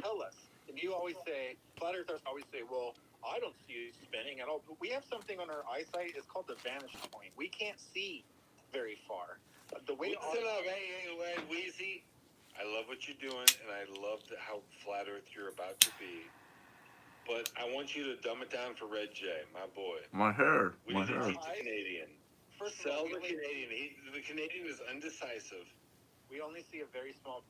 tell us. And you always say, flat earthers always say, well, I don't see it spinning at all. But we have something on our eyesight. It's called the vantage point. We can't see very far. The way Listen up, hey, Wheezy. I love what you're doing, and I love how flat earth you're about to be. But I want you to dumb it down for Red J, my boy. My hair. Wheezy, teach the Canadian. Sell the Canadian. The Canadian is undecisive. We only see a very small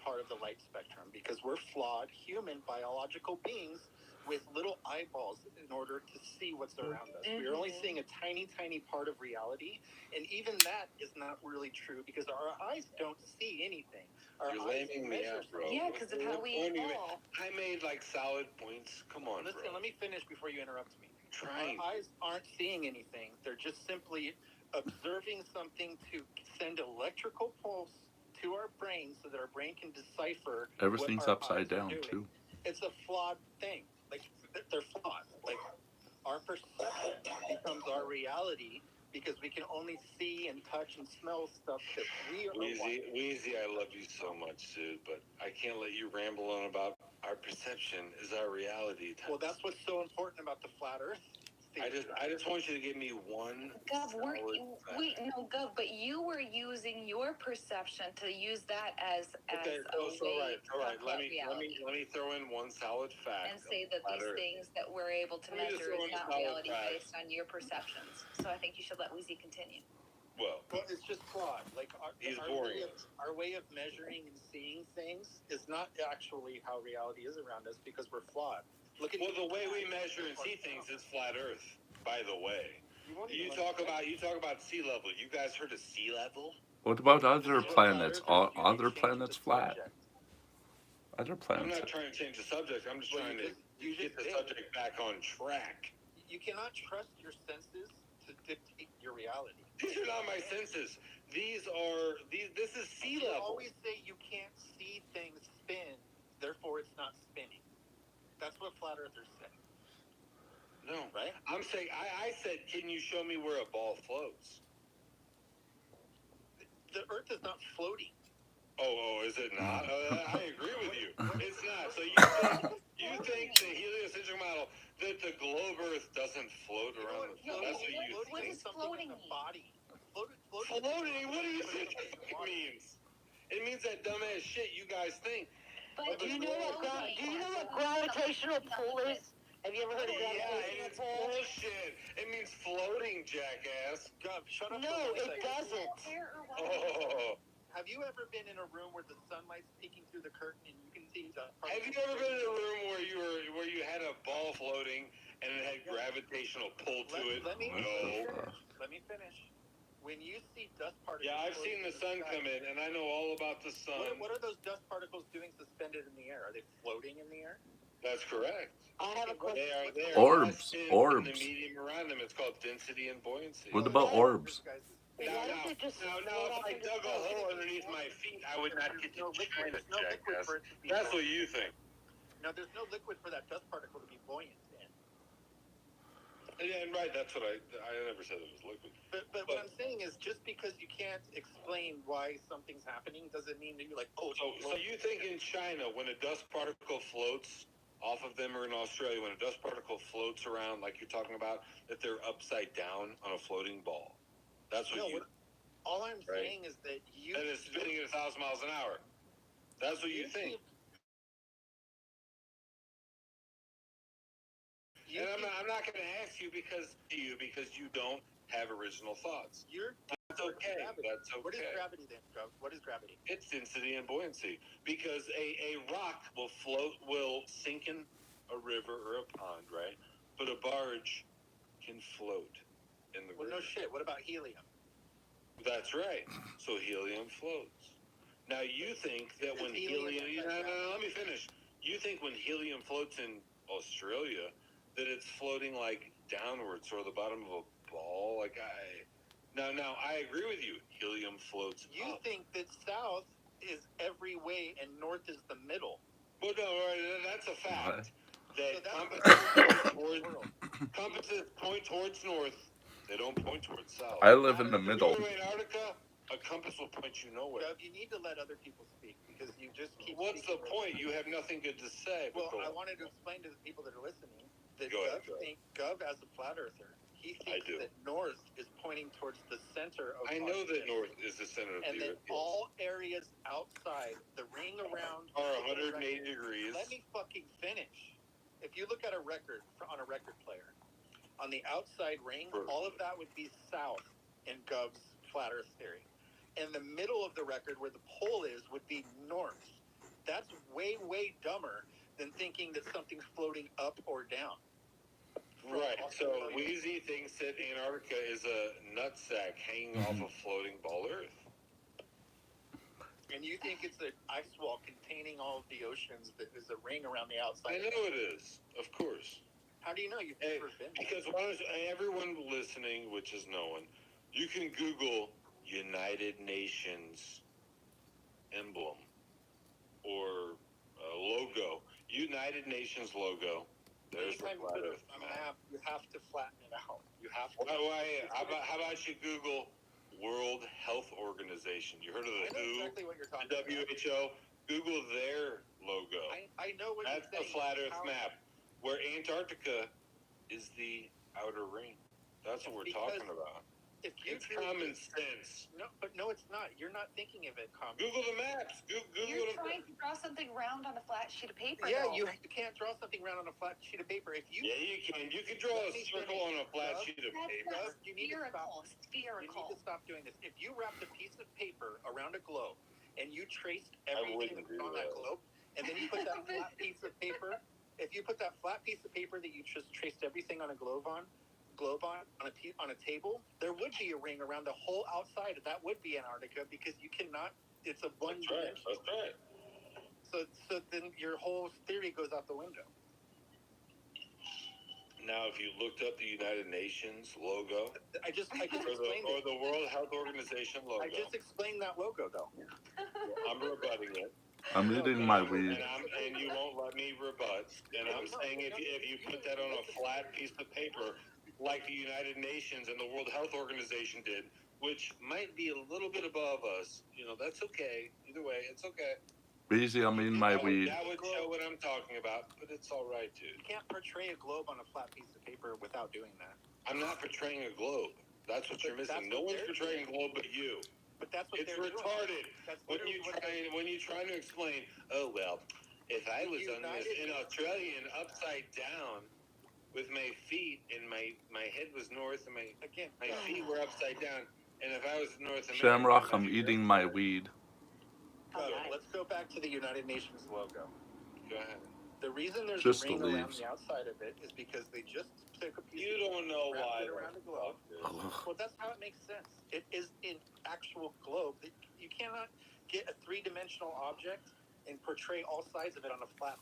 part of the light spectrum because we're flawed human biological beings with little eyeballs in order to see what's around us. We're only seeing a tiny, tiny part of reality, and even that is not really true because our eyes don't see anything. You're laming me out, bro. Yeah, because of how we evolve. I made like solid points. Come on, Listen, bro. let me finish before you interrupt me. Trying. Our eyes aren't seeing anything. They're just simply observing something to send electrical pulse to our brain so that our brain can decipher. Everything's upside down too. It's a flawed thing. Like they're flawed. Like our perception becomes our reality because we can only see and touch and smell stuff that we are. Wheezy, I love you so much, dude, but I can't let you ramble on about our perception is our reality. Well, that's what's so important about the flat Earth. I just want you to give me one. Gov, Gov, but you were using your perception to use that as okay, a way all right. Let me throw in one solid fact and say that these things that we're able to measure is not reality based on your perceptions. So I think you should let Wheezy continue. Well, it's just flawed. Like our way of measuring and seeing things is not actually how reality is around us because we're flawed. The way we measure and see things is flat Earth. By the way, you talk about sea level. You guys heard of sea level? What about other planets? Other planets flat. Other planets. I'm not trying to change the subject. I'm just trying to get the subject back on track. You cannot trust your senses to dictate your reality. These are not my senses. This is sea level. You always say you can't see things spin, therefore it's not spinning. That's what flat earthers say. No, right? I'm saying I said, can you show me where a ball floats? The Earth is not floating. Oh, is it not? I agree with you. It's not. So you think the heliocentric model that the globe Earth doesn't float around the floor? That's what you think. What does floating mean? Body. Floating? What do you think it means? It means that dumbass shit you guys think. But do you know what gravitational pull is? Have you ever heard of gravitational pull? Bullshit. It means floating, jackass. God, shut up. No, it doesn't. Oh. Have you ever been in a room where the sunlight's peeking through the curtain and you can see the? Have you ever been in a room where you had a ball floating and it had gravitational pull to it? Let me finish. When you see dust particles... Yeah, I've seen the sun come in, and I know all about the sun. What are those dust particles doing suspended in the air? Are they floating in the air? That's correct. I have a question. They are Orbs. In the medium around them. It's called density and buoyancy. What about orbs? Now, if I dug a hole underneath my feet, I would not get to China, jackass. That's what you think. Now, there's no liquid for that dust particle to be buoyant in. Yeah, right, that's what I never said it was liquid. But what I'm saying is just because you can't explain why something's happening doesn't mean that you're like, oh, so you think in China, when a dust particle floats off of them, or in Australia, when a dust particle floats around, like you're talking about, that they're upside down on a floating ball? That's what all I'm saying is that you... And it's spinning at 1,000 miles an hour. That's what you think. And I'm not going to ask you because you don't have original thoughts. That's okay. That's okay. What is gravity then, Joe? What is gravity? It's density and buoyancy. Because a rock will sink in a river or a pond, right? But a barge can float in the river. No shit. What about helium? That's right. So helium floats. Now you think that when helium... No, let me finish. You think when helium floats in Australia that it's floating like downwards or the bottom of a ball? Now I agree with you. Helium floats up. You think that south is every way and north is the middle. Well, no, that's a fact. That compasses point towards north. They don't point towards south. I live in the middle. If you go to Antarctica, a compass will point you nowhere. You need to let other people speak. because you just keep. What's the speaking point? You have nothing good to say. Well, Go I on. wanted to explain to the people that are listening that Go ahead, Gov as a flat earther, he thinks do. that north is pointing towards the center of. I know that Washington, north is the center of and the then earth. Yes. all areas outside the ring around Are 180 degrees. Let me fucking finish. If you look at a record on a record player, on the outside ring, all of that would be south in Gov's flat Earth theory. In the middle of the record, where the pole is, would be north. That's way, way dumber than thinking that something's floating up or down. Right. So Wheezy thinks that Antarctica is a nutsack hanging off a floating ball Earth. And you think it's an ice wall containing all of the oceans that is a ring around the outside? I know it is, of course. How do you know? You've never been there. Because everyone listening, which is no one, you can Google United Nations emblem or logo. United Nations logo. There's the Anytime you flat put Earth a map. map, you have to flatten it out. You have to. How about you Google World Health Organization? You heard of I the know WHO, exactly what you're talking the about. WHO? Google their logo. I know what That's you're the saying. flat Earth map, where Antarctica is the outer ring. That's what we're talking about. If you It's common sense. No, but no, it's not. You're not thinking of it common. Google the maps. Google You're them. trying to draw something round on a flat sheet of paper. Yeah, though. you can't draw something around on a flat sheet of paper. If you Yeah, you can. You can draw a circle on a flat sheet of That's paper. not You need to stop. spherical. You need to stop doing this. If you wrapped a piece of paper around a globe and you traced I everything wouldn't do on that that. globe, and then you put that flat piece of paper, if you put that flat piece of paper that you just traced everything on a globe on a table, there would be a ring around the whole outside. That would be Antarctica because you cannot. It's a one dimension. That's right. So then your whole theory goes out the window. Now, if you looked up the United Nations logo I just or explained it. the World Health Organization logo, I just explained that logo though. I'm rebutting it. I'm eating my weed. And you won't let me rebut. And I'm saying if you put that on a flat piece of paper, like the United Nations and the World Health Organization did, which might be a little bit above us, that's okay. Either way, it's okay. Easy, I'm eating my weed. That would show what I'm talking about, but it's all right, dude. You can't portray a globe on a flat piece of paper without doing that. I'm not portraying a globe. That's what you're missing. No one's portraying a globe but you. But that's what It's they're retarded. doing. That's When literally you're trying to explain, oh well, if I was in Australia and upside down with my feet and my head was north and my feet were upside down, and if I was in North America, Shamrock, I'm eating my weed. Let's go back to the United Nations logo. Go ahead. The reason there's Just a ring the around leaves. the outside of it is because they just took a piece You don't know wrapped why. it around the globe. Well, that's how it makes sense. It is an actual globe. You cannot get a three-dimensional object and portray all sides of it on a flat.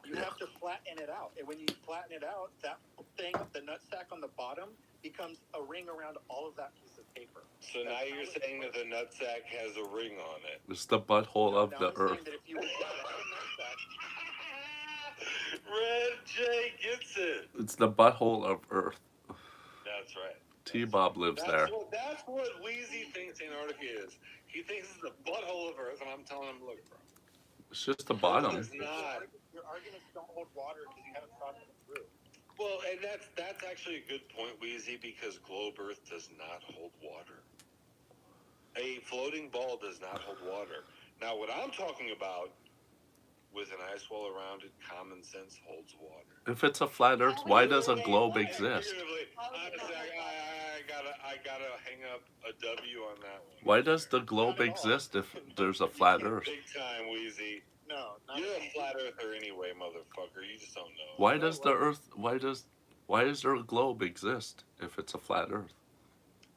You have to flatten it out. And when you flatten it out, that thing, the nutsack on the bottom, becomes a ring around all of that piece of paper. So now you're saying that the nutsack has a ring on it. It's the butthole of Now the I'm saying earth. that if you would flatten the nutsack, Red J gets it. It's the butthole of earth. That's right. T-Bob lives there. That's what Wheezy thinks Antarctica is. He thinks it's the butthole of Earth, and I'm telling him, look, bro. It's just the bottom. It's not. your arguments don't hold water because you haven't thought them through. Well, and that's actually a good point, Wheezy, because globe Earth does not hold water. A floating ball does not hold water. Now, what I'm talking about, with an ice wall around it, common sense holds water. If it's a flat earth, why does a globe exist? Honestly, I gotta hang up a W on that one. Why does the globe exist if there's a flat earth? Big time, Wheezy. No, not You're a flat earther anyway, motherfucker. You just don't know. Why does the earth, why does there a globe exist if it's a flat earth?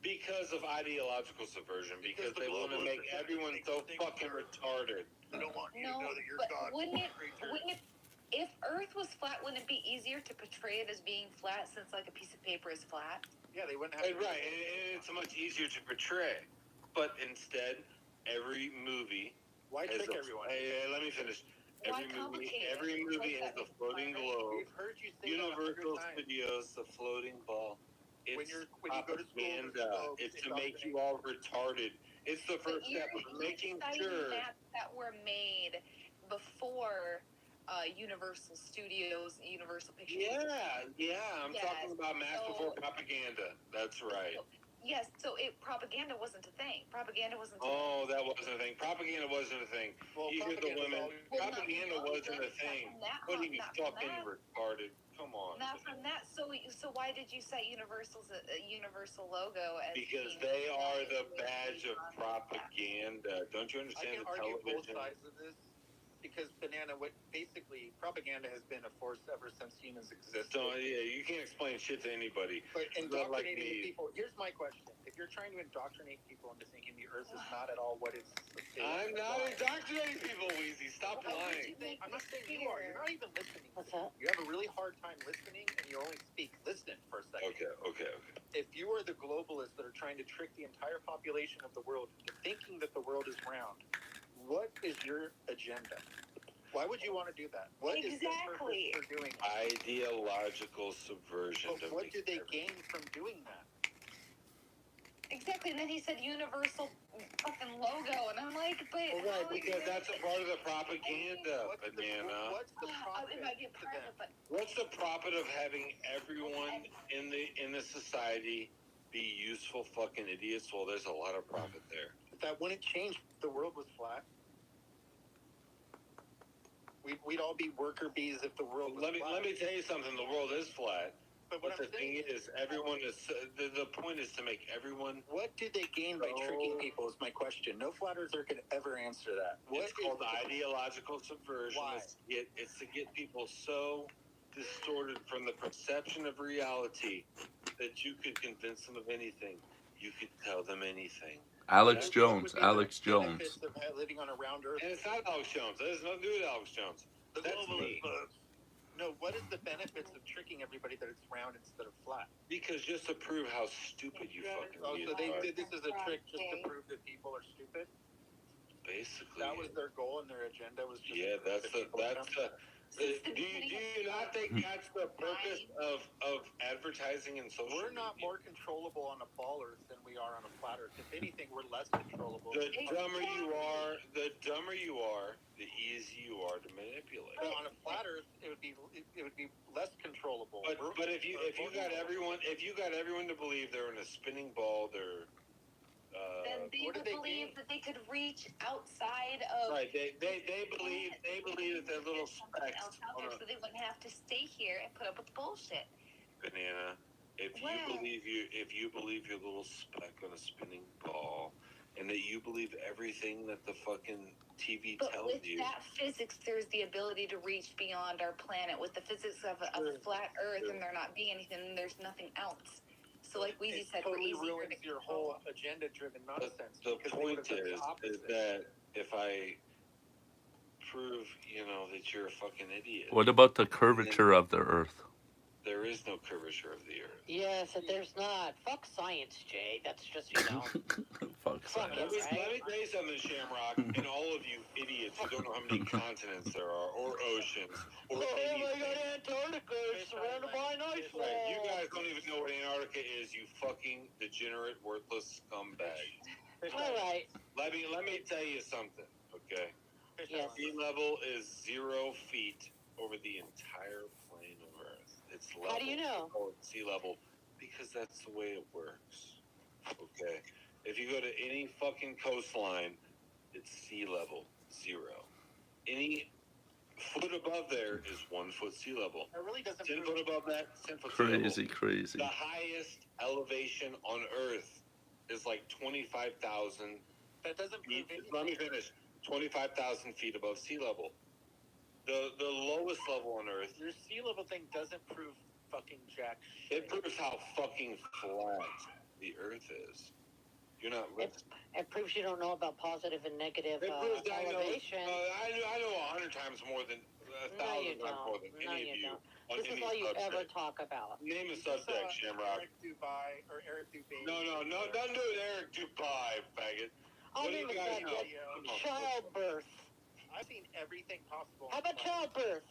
Because of ideological subversion. Because they want to make everyone so fucking retarded. They don't want you to No, know that you're but God. wouldn't it, if Earth was flat, wouldn't it be easier to portray it as being flat since like a piece of paper is flat? Yeah, they wouldn't have to. Right, and it's much easier to portray. But instead, every movie Why has trick a, everyone? Hey, let me finish. Why Every complicate it? movie has What's that the make it floating fun? globe. We've heard you say that 100 Universal times. Studios, the floating ball. It's When you go to school, propaganda. It's to make you all retarded It's the first step of making sure. Maps that were made before Universal Studios, Universal Pictures. Yeah, I'm talking about maps before propaganda. That's right. Yes, so propaganda wasn't a thing. Propaganda wasn't. Oh, that wasn't a thing. Propaganda wasn't a thing. Well, You hear the women. Well, Propaganda wasn't a thing. What are you fucking retarded? Come on. Not from that. So why did you set Universal's Universal logo as? Because being they are the with badge of propaganda. Don't you I understand can the argue both television? sides of this because basically propaganda has been a force ever since humans existed. So yeah, you can't explain shit to anybody. But Not like indoctrinating me. people. Here's my question: if you're trying to indoctrinate people into thinking the Earth is not at all what it's, I'm not indoctrinating people, Weezy. Stop lying. I'm not saying you are. You're not even listening. What's that? You have a really hard time listening, and you only speak. Listen for a second. Okay. If you are the globalists that are trying to trick the entire population of the world into thinking that the world is round, what is your agenda? Why would you want to do that? What is the purpose for doing that? Ideological subversion. But what do they gain from doing that? Exactly, and then he said Universal fucking logo, and I'm like, but Well, right, because that's a part of the propaganda, What's Banana. What's the profit it might be a to part them? of it, but What's the profit of having everyone in the society be useful fucking idiots? Well, there's a lot of profit there. That wouldn't change if the world was flat. We'd all be worker bees if the world was flat. Let me tell you something. The world is flat. But But the thing is, everyone is the point is to make everyone. What do they gain by tricking people? Is my question. No flat earther could ever answer that. It's called ideological subversion. Why? It's to get people so distorted from the perception of reality that you could convince them of anything. You could tell them anything. Alex What Jones. would be the Alex Jones. benefits of living on a round Earth. And it's not Alex Jones. That has nothing to do with Alex Jones. The That's globalist me. bugs. No, what is the benefits of tricking everybody that it's round instead of flat? Because just to prove how stupid you fucking Oh, so idiots they are. did this as a trick just to prove that people are stupid? Basically. That was their goal and their agenda was just Yeah, to prove that's that people are dumb? do you not think that's the purpose of advertising and social We're not media? more controllable on a ball Earth than we are on a flat Earth. If anything, we're less controllable. The dumber you are, the easier you are to manipulate. But on a flat Earth, it would be less controllable. But if you got everyone to believe they're in a spinning ball, they're then they what would do they believe gain? that they could reach outside of. right. They believe that they're little something specks else out on there, a so they wouldn't have to stay here and put up with bullshit. banana. If Wow. you believe you're a little speck on a spinning ball, and that you believe everything that the fucking TV But tells with you. that physics, there's the ability to reach beyond our planet. With the physics of a flat Earth and there not being anything, there's nothing else. So, like Weezy said, we're totally easier ruins to your control. whole agenda-driven nonsense. The because they point would've done the is opposite. that if I prove, that you're a fucking idiot, What about the curvature of the Earth? there is no curvature of the Earth. Yes, there's not. Fuck science, Jay. That's just, Fuck Fuck science. it. Let me tell you something, Shamrock, and all of you idiots who don't know how many continents there are, or oceans, or anything. Antarctica is surrounded by an ice wall. Right, you guys don't even know what Antarctica is, you fucking degenerate, worthless scumbag. All right. Let me tell you something, okay? Yes. Sea level is 0 feet over the entire plane of Earth. It's level. How do you know? Below sea level, because that's the way it works. Okay. If you go to any fucking coastline, it's sea level 0. Any foot above there is 1 foot sea level. It really doesn't 10 prove foot above that, 10 foot sea level. Crazy. The highest elevation on Earth is like 25,000 that doesn't prove feet. anything. Let me finish. 25,000 feet above sea level. The lowest level on Earth. Your sea level thing doesn't prove fucking jack shit. It proves how fucking flat the Earth is. You're not listening. It proves you don't know about positive and negative It proves I know. elevation. I know 100 times more than 1,000 times more than No, any of you you. don't. On This is any all you subject. ever talk about. Name a subject, Shamrock. Eric Dubai or Eric Dubay. No, don't do it, Eric Dubai, faggot. I'll What do name you a guys know? subject. Come on. Childbirth. I've seen everything possible. How about childbirth?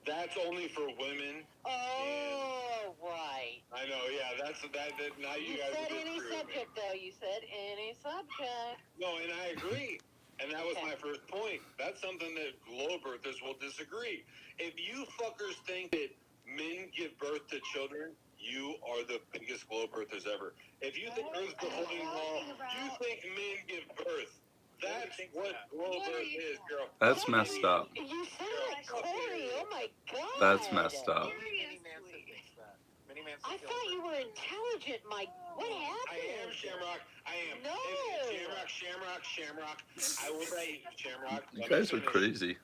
That's only for women. Oh, right. I know, yeah. That's that. Now you You guys said are any disagreeing with me. subject, though. You said any subject. No, and I agree. And that was Okay. my first point. That's something that globe earthers will disagree. If you fuckers think that men give birth to children, you are the biggest globe earthers ever. If you think What Earth's the are you holding ball, talking about? you think men give birth. That's think what that? globe What are earth you is, girl. That's Fucking messed idiot. up. You sound like Fucking Corey. idiot. Oh, my God. That's messed up. Only Minnie Manson thinks that. Minnie Manson I feels thought you that. were intelligent, Mike. What happened? I am Shamrock. I am. No. Shamrock. I will say Shamrock. You let me guys are finish. crazy.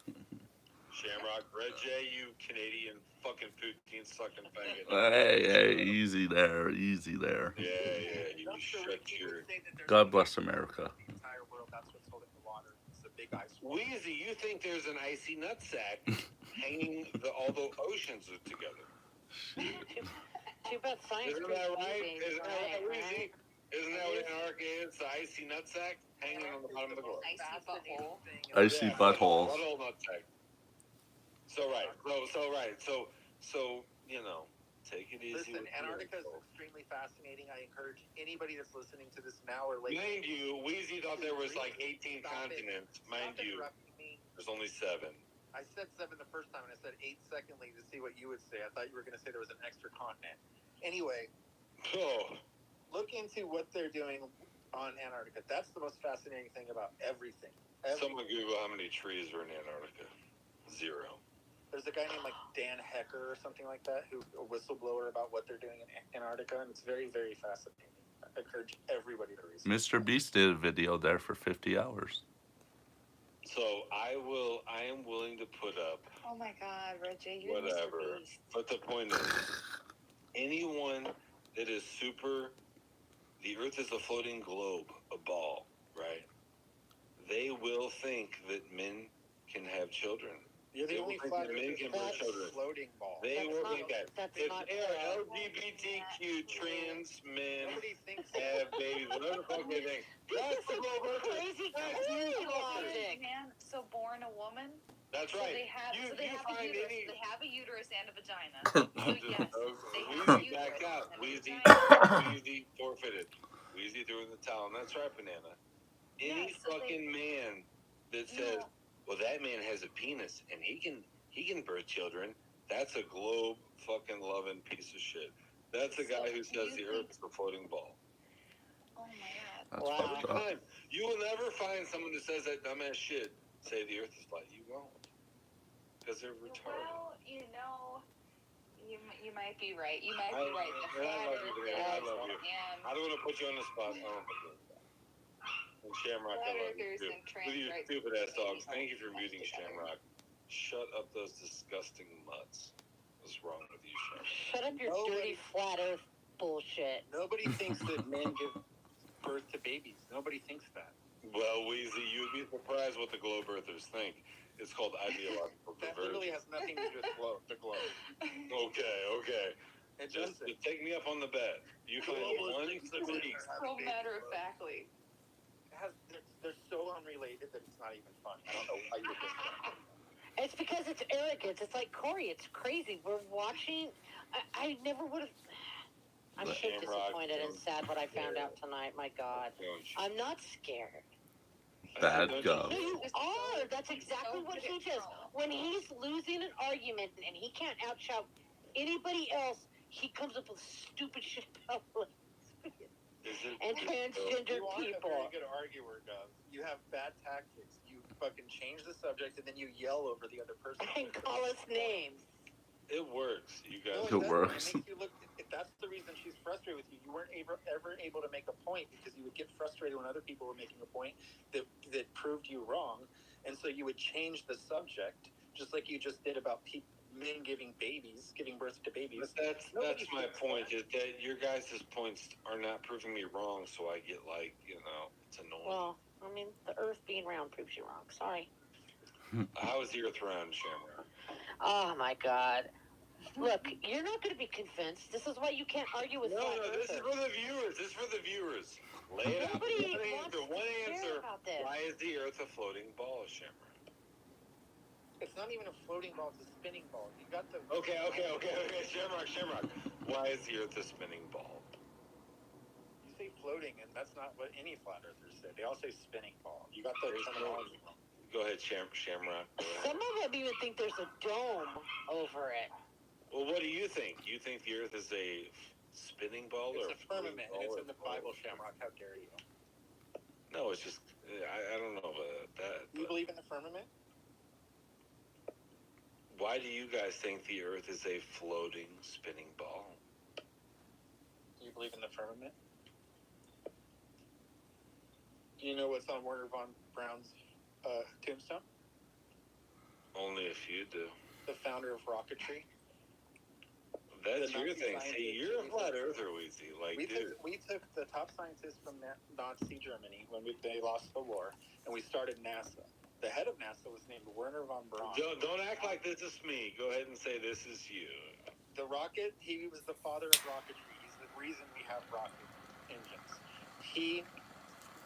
Shamrock, Red J, you Canadian fucking poutine sucking faggot. Hey, easy there, easy there. Yeah, you Dr. shut Ricky your. would say that there's God bless America. the entire world, that's what's holding the water. It's a big ice wall. Wheezy, you think there's an icy nutsack hanging all the oceans together? Too bad science Isn't that proves right? anything. Isn't that right, Wheezy? Right? Isn't that what Antarctica is? The icy nutsack hanging on the bottom of the globe. Icy butthole. Icy Yeah, buttholes. Butthole nutsack. So you know, take it easy. Listen, with the Antarctica is info. extremely fascinating. I encourage anybody that's listening to this now or later. Mind you, Wheezy thought there was like 18 Stop it. continents. Stop Mind you, interrupting me. there's only 7. I said 7 the first time, and I said 8 secondly to see what you would say. I thought you were going to say there was an extra continent. Anyway, Oh, look into what they're doing on Antarctica. That's the most fascinating thing about everything. someone Google how many trees are in Antarctica. 0. There's a guy named like Dan Hecker or something like that, who's a whistleblower about what they're doing in Antarctica, and it's very, very fascinating. I encourage everybody to research. Mr. Beast did a video there for 50 hours. So I am willing to put up Oh my God, Reggie, you're whatever. Mr. Beast. But the point is, anyone that is super, the Earth is a floating globe, a ball, right? They will think that men can have children. You're the They only will flat think men earther can that's have children. floating ball. They That's will not- think that. that's If not they're true. LGBTQ trans men Nobody thinks have babies, whatever the fuck they think. This That's is the some globe earth. crazy, That's crazy you, logic. Man, so born a woman. That's So right. they have, You- so they you have a find uterus. any- They have a uterus and a vagina. So yes, they have a Wheezy uterus backed out. and a Wheezy, vagina. Wheezy forfeited. Wheezy threw in the towel. And that's right, Banana. Any Yeah, so they- fucking man that says, well, that man has a penis and he can birth children, that's a globe fucking loving piece of shit. That's the guy who says the Earth is a floating ball. Oh my God. That's Wow. fucked up. Time. You will never find someone that says that dumbass shit. Say the Earth is flat. You won't, because they're retarded. Well, you might be right. You might be right. The And I flat love you, Earth Banana. I is- love you. and I don't want to put you on the spot. I don't want to put you on the spot. And Shamrock, I flat love you earthers too. and trans With you rights stupid ass dogs. communities Thank you for all muting together. Shamrock. Shut up those disgusting mutts. What's wrong with you, Shamrock? Shut up your dirty flat earth bullshit. Nobody thinks that men give birth to babies. Nobody thinks that. Well, Weezy, you'd be surprised what the globe earthers think. It's called ideological That literally perversion. has nothing to do with the globe. Okay. It Just doesn't. take me up on the bet. You find one freak. So matter of factly. They're so unrelated that it's not even funny. I don't know why you're just. It's because it's arrogance. It's like Corey. It's crazy. We're watching. I never would have. I'm so disappointed and sad what I found out tonight. My God. I'm not scared. Bad Don't you- gov. No, you Just are. so- That's exactly so what good he at does. control. When he's losing an argument and he can't outshout anybody else, he comes up with stupid shit about lesbians and transgender You aren't a very people. good arguer, Gov. You have bad tactics. You fucking change the subject and then you yell over the other person. And call us names. It works, you No, guys. It doesn't. works. It makes you look. That's the reason she's frustrated with you. You weren't ever able to make a point because you would get frustrated when other people were making a point that proved you wrong, and so you would change the subject, just like you just did about men giving birth to babies. But that's my point. Is that your guys' points are not proving me wrong, so I get it's annoying. Well, I mean, the Earth being round proves you wrong. Sorry. How is the Earth round, Shamrock? Oh my God. Look, you're not going to be convinced. This is why you can't argue with No, flat this is earthers. for the viewers. This is for the viewers. Lay it out. Nobody One wants to answer. hear about this. Why is the Earth a floating ball, Shamrock? It's It's not even a floating ball; it's a spinning ball. You got the. Okay. Shamrock. Why is the Earth a spinning ball? You say floating, and that's not what any flat earthers say. They all say spinning ball. You got the terminology wrong. Go ahead, Shamrock. Some of them even think there's a dome over it. Well, what do you think? You think the Earth is a spinning ball It's or a firmament, and it's in the ball? Bible, Shamrock. How dare you? No, it's just I don't know about that. Do you believe in the firmament? Why do you guys think the Earth is a floating, spinning ball? Do you believe in the firmament? Do you know what's on Werner von Braun's tombstone? Only if you do. The founder of rocketry. That's The your Nazi thing. scientist. See, you're a flat earther, Weezy. Like, dude. We took the top scientists from Nazi Germany when they lost the war, and we started NASA. The head of NASA was named Werner von Braun. Don't act like this is me. Go ahead and say this is you. The rocket, he was the father of rocketry. He's the reason we have rocket engines. He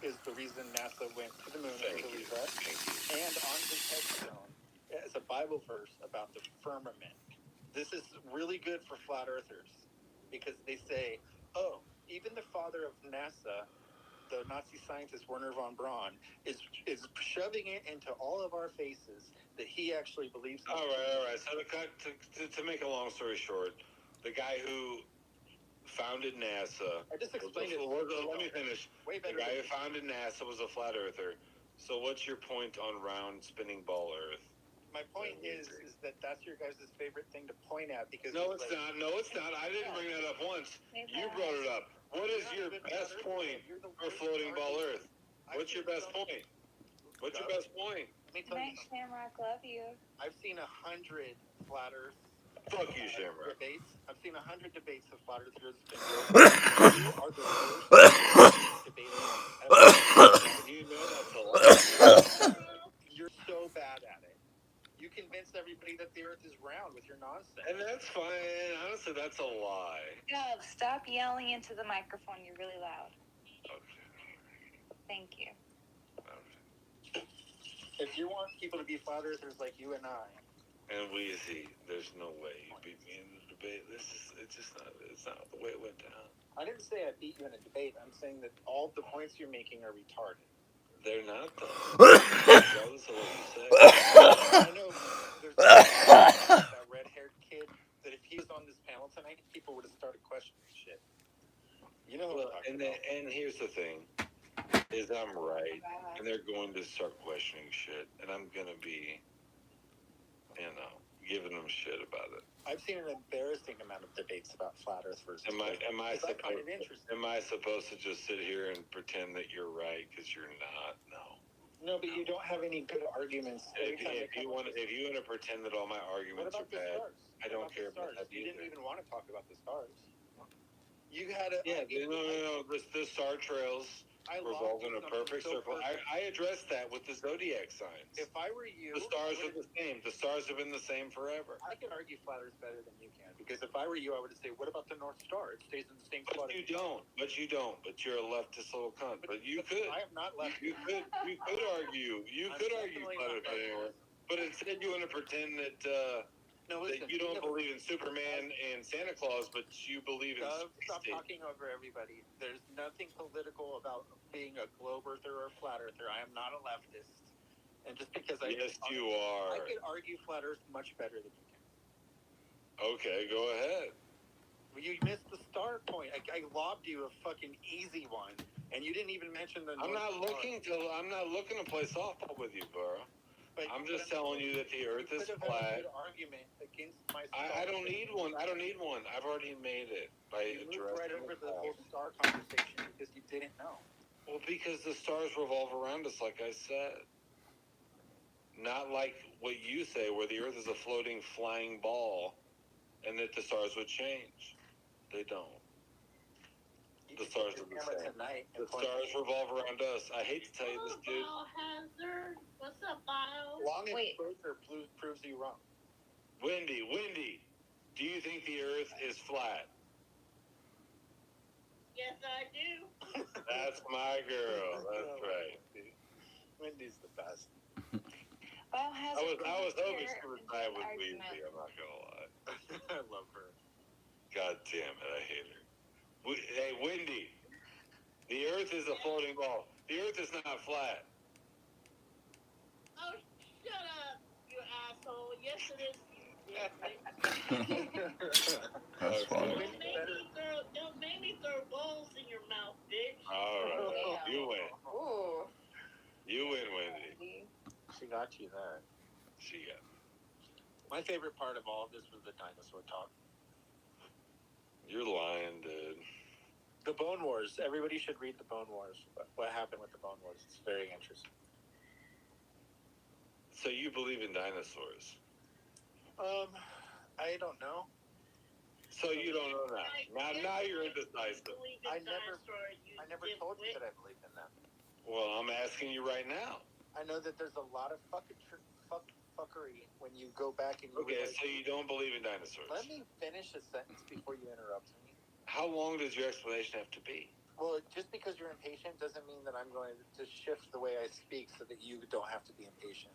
is the reason NASA went to the moon to leave us. And on his headstone is a Bible verse about the firmament. This is really good for flat earthers because they say, oh, even the father of NASA, the Nazi scientist Werner von Braun, is shoving it into all of our faces that he actually believes in. All right. So to make a long story short, the guy who founded NASA. I just explained it. Let me finish. Way better. The guy who founded NASA was a flat earther. So what's your point on round spinning ball Earth? My point is that that's your guys' favorite thing to point at because No, it's not. No, it's not. I didn't bring that up once. You brought it up. What is your best point for floating ball Earth? What's your best point? What's your best point? Let me tell you Night, Shamrock, love you. I've seen 100 flat Earth Fuck you, Shamrock. debates. I've seen 100 debates of flat Earthers. You are the worst debater ever. You know that's a lie. You're so bad at it. You convinced everybody that the Earth is round with your nonsense. And that's fine. Honestly, that's a lie. Dove, stop yelling into the microphone. You're really loud. Okay. Thank you. If you want people to be flat Earthers like you and I, And Weezy, there's no way you beat me in the debate. It's not the way it went down. I didn't say I beat you in a debate. I'm saying that all the points you're making are retarded. They're not, though. Regardless of what you say. I know there's that red-haired kid that if he was on this panel tonight, people would have started questioning shit. You know what I'm talking about. And here's the thing, is I'm right, and they're going to start questioning shit, and I'm going to be, giving them shit about it. I've seen an embarrassing amount of debates about flat Earth versus. Am I supposed to just sit here and pretend that you're right because you're not? No, but you don't have any good arguments. If you want to pretend that all my arguments are bad, stars? I don't care about that You either. didn't even want to talk about the stars. You had a no. The star trails revolve in a perfect circle. I addressed that with the zodiac signs. If I were you, The stars are the same. The stars have been the same forever. I can argue flat Earth better than you can because if I were you, I would say, "What about the North Star? It stays in the same spot." But you don't. But you're a leftist little cunt. But you could. I am not left. You could argue. You could argue flat Earth anymore. But instead, you want to pretend that No, listen, that you don't believe in Superman and Santa Claus, but you believe in Stop space. talking over everybody. There's nothing political about being a globe earther or flat earther. I am not a leftist. And just because Yes, you are. I could argue flat earth much better than you can. Okay, go ahead. Well, you missed the star point. I lobbed you a fucking easy one, and you didn't even mention the. I'm not looking to play softball with you, bro. I'm just telling you that the Earth is flat. Argument against my. I don't need one. I've already made it by You moved addressing right over the fact. whole star conversation because you didn't know. Well, because the stars revolve around us, like I said. Not like what you say, where the Earth is a floating, flying ball, and that the stars would change. They don't. The stars are the same. The stars revolve around us. I hate to tell you this, dude. Biohazard. What's up, Bio? Long Wait. exposure proves you wrong. Wendy, do you think the Earth is flat? Yes, I do. That's my girl. That's right. Wendy's the best. Biohazard I was hoping she Fair would and side good with argument. Weezy. I'm not gonna lie. I love her. God damn it, I hate her. Hey, Wendy, the Earth is a floating ball. The Earth is not flat. Oh, shut up, you asshole. Yes, it is, you dick. That's funny. Don't make me throw balls in your mouth, bitch. All right, Damn. you win. Ooh. You win, Wendy. She got you there. She got. My favorite part of all of this was the dinosaur talk. You're lying, dude. The Bone Wars. Everybody should read the Bone Wars. What happened with the Bone Wars? It's very interesting. So you believe in dinosaurs? I don't know. So you don't know that. Now you're indecisive. I never told you that I believe in them. Well, I'm asking you right now. I know that there's a lot of fuckery when you go back and you Okay, realize, so you don't believe in dinosaurs. let me finish a sentence before you interrupt me. How long does your explanation have to be? Well, just because you're impatient doesn't mean that I'm going to shift the way I speak so that you don't have to be impatient.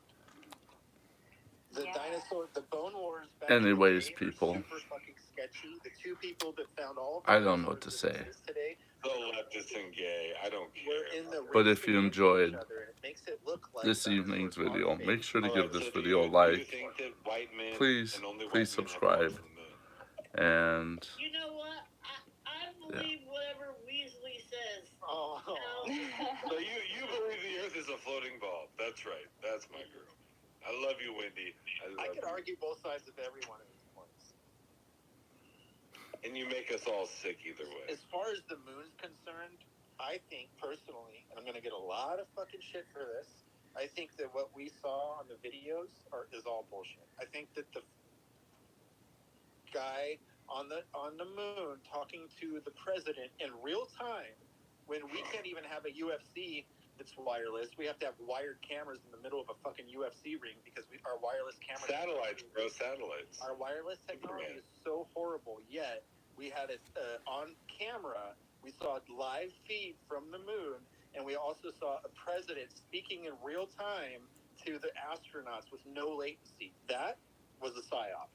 The Bone Wars. Back Anyways, in the day people. were super fucking sketchy. The two people that found all of I don't know what to dinosaurs say. that exist today So leftist and gay. I don't care. were in the But race if you against enjoyed each other, and it makes it look like this dinosaurs evening's are video, fake. make sure to All give right, this so video a do you like, think that white men Please- and only white please men have subscribe. gone to the moon? and You know what? I believe whatever Weasley says. Oh. So you believe the Earth is a floating ball? That's right. That's my girl. I love you, Wendy. I could argue both sides of every one of these points. And you make us all sick either way. As far as the moon's concerned, I think personally, and I'm going to get a lot of fucking shit for this, I think that what we saw on the videos is all bullshit. I think that the guy on the moon talking to the president in real time, when we can't even have a UFC that's wireless, we have to have wired cameras in the middle of a fucking UFC ring because our wireless cameras. Satellites, bro, satellites. Our wireless technology is so horrible, yet we had it on camera. We saw a live feed from the moon, and we also saw a president speaking in real time to the astronauts with no latency. That was a psyop.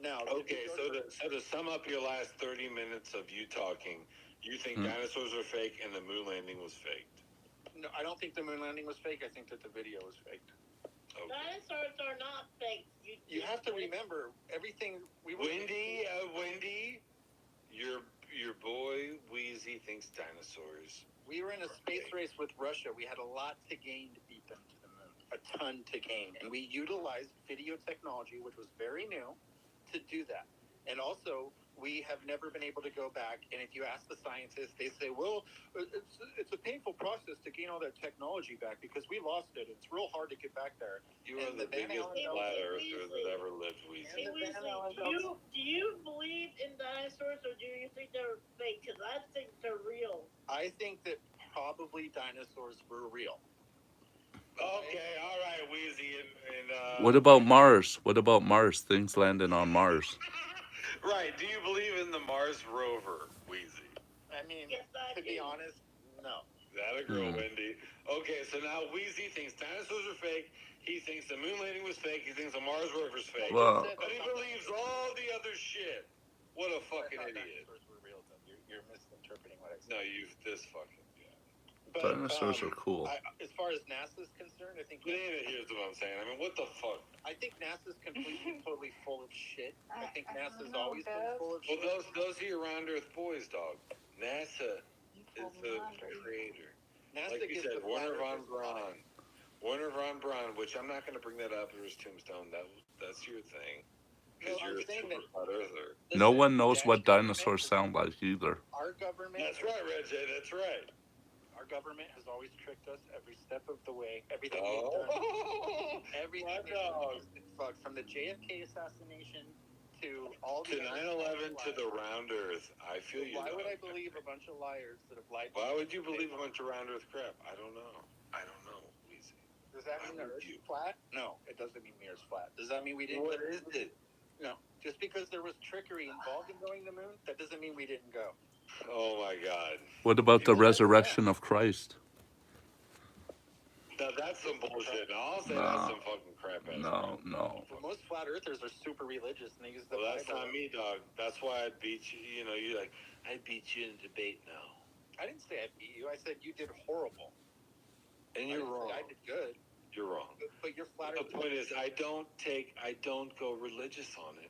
Now, Okay, so to sum up your last 30 minutes of you talking, you think dinosaurs are fake and the moon landing was faked? No, I don't think the moon landing was fake. I think that the video was faked. Okay. Dinosaurs are not fake. You have to remember everything we were. Wendy, your boy Wheezy thinks dinosaurs. We were in a space race with Russia. We had a lot to gain to beat them to the moon. A ton to gain. And we utilized video technology, which was very new, to do that. And also, we have never been able to go back. And if you ask the scientists, they say, well, it's a painful process to gain all that technology back because we lost it. It's real hard to get back there. You are the biggest flat earther that ever lived, Wheezy. Hey, Weasley, do you believe in dinosaurs or do you think they're fake? Because I think they're real. I think that probably dinosaurs were real. Okay, all right, Wheezy. And what about Mars? What about Mars? Things landing on Mars. Right, do you believe in the Mars rover, Wheezy? I mean, Yes, I to be do. honest, no. That a girl, Wendy. Okay, so now Wheezy thinks dinosaurs are fake. He thinks the moon landing was fake. He thinks the Mars rover's fake. Well, But he believes all the other shit. What a fucking I thought idiot. dinosaurs were real, though. You're misinterpreting what I said. No, this fucking guy. But, dinosaurs are cool. as far as NASA's concerned, I think Here's what I'm saying. I mean, what the fuck? I think NASA's completely, totally full of shit. I think I NASA's don't know, always been Bev. full of Well, shit. those are your round earth boys, dog. NASA is the creator. NASA Like you gives said, the Werner flat von earthers Braun. Werner von Braun, which I'm not going to bring that up for his tombstone. That's your thing. Because No, I'm you're a saying super that- flat earther. No Listen, one knows Dad's what government dinosaurs has- sound like either. Our government. That's right, Reggie. That's right. Our government has always tricked us every step of the way. Everything we've done. Oh, Everything my we've dog. done has been fucked. From the JFK assassination to all To the 9/11 to the round earth. I feel you. Why would I dog. believe a bunch of liars that have lied? Why would you believe a bunch of round earth crap? I don't know. Weezy. Does that mean the Why would Earth's you? flat? No, it doesn't mean the Earth's flat. Does that mean we didn't? What is it? No, just because there was trickery involved in going to the moon, that doesn't mean we didn't go. Oh my God. What about the resurrection of Christ? Now that's some bullshit. Now I'll say No. that's some fucking crap ass. No. But most flat earthers are super religious and they use the Well, that's Bible. not me, dog. That's why I'd beat you. You know, you're like, I beat you in a debate now. I didn't say I beat you. I said you did horrible. And you're wrong. I did good. You're wrong. But you're flat The earth. point is, I don't go religious on it.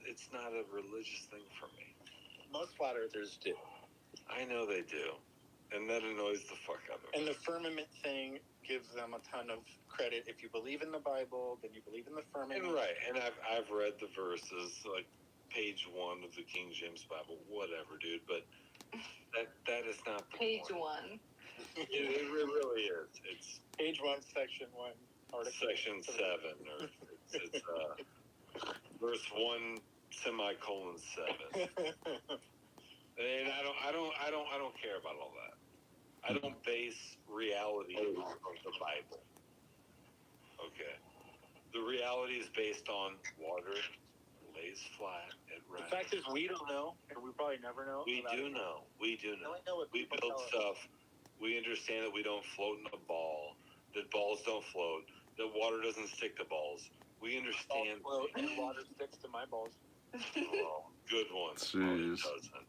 It's not a religious thing for me. Most flat earthers do. I know they do, and that annoys the fuck out of me. And the firmament thing gives them a ton of credit. If you believe in the Bible, then you believe in the firmament. And right, and I've read the verses, like page 1 of the King James Bible, whatever, dude. But that is not the Page point. 1. It really is. It's Page 1, section 1, article. section 7, or it's verse 1 semicolon 7. And I don't care about all that. I don't base reality on the Bible. Okay. The reality is based on water lays flat at The rest. fact is, we don't know, and we probably never know. We do know. We do Now know. I know what We people build tell us. stuff. We understand that we don't float in a ball, that balls don't float, that water doesn't stick to balls. We understand. Float and water sticks to my balls. Well, good one. Jeez. It doesn't,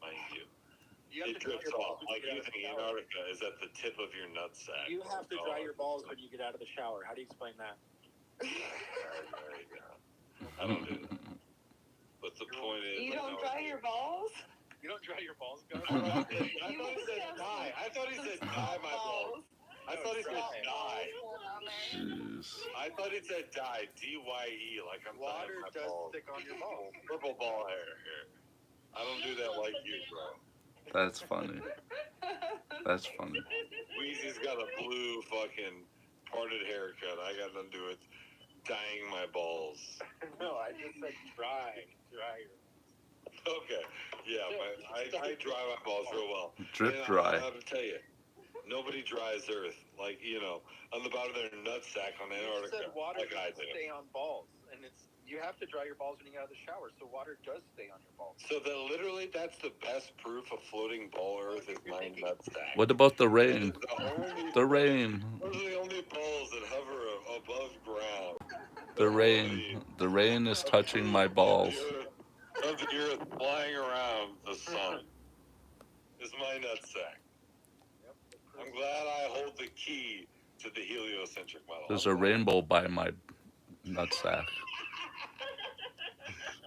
mind you. You have It to dry drifts your balls off. when Like you you get out of think the shower. Antarctica is at the tip of your nutsack. You have to dry your balls when Right, you get out of the shower. How do you explain that? yeah. I don't do that. But the point is, You don't no, dry your balls? You don't dry your balls, guys? I thought he You must said have die. I thought he said some die my balls. I thought he said Dry. die. Jeez. I thought he said die. D-Y-E. Like I'm Water dying my does balls. stick on your balls. Purple ball hair here. I don't do that like you, bro. That's funny. That's funny. Weezy's got a blue fucking parted haircut. I got nothing to do with dyeing my balls. No, I just said dry. Dryer. Okay. Yeah, I dry my balls real well. Drip And dry. I have to tell you, nobody dries Earth like, you know, on the bottom of their nutsack on You Antarctica said water like I doesn't do. stay on balls, and you have to dry your balls when you get out of the shower, so water does stay on your balls. So that literally, that's the best proof of floating ball Earth is my nutsack. What about the That rain? is the only The rain. Those are the only balls that hover above ground. The rain. The rain is touching my balls. Of the earth flying around the sun is my nutsack. I'm glad I hold the key to the heliocentric model. There's a rainbow by my nutsack.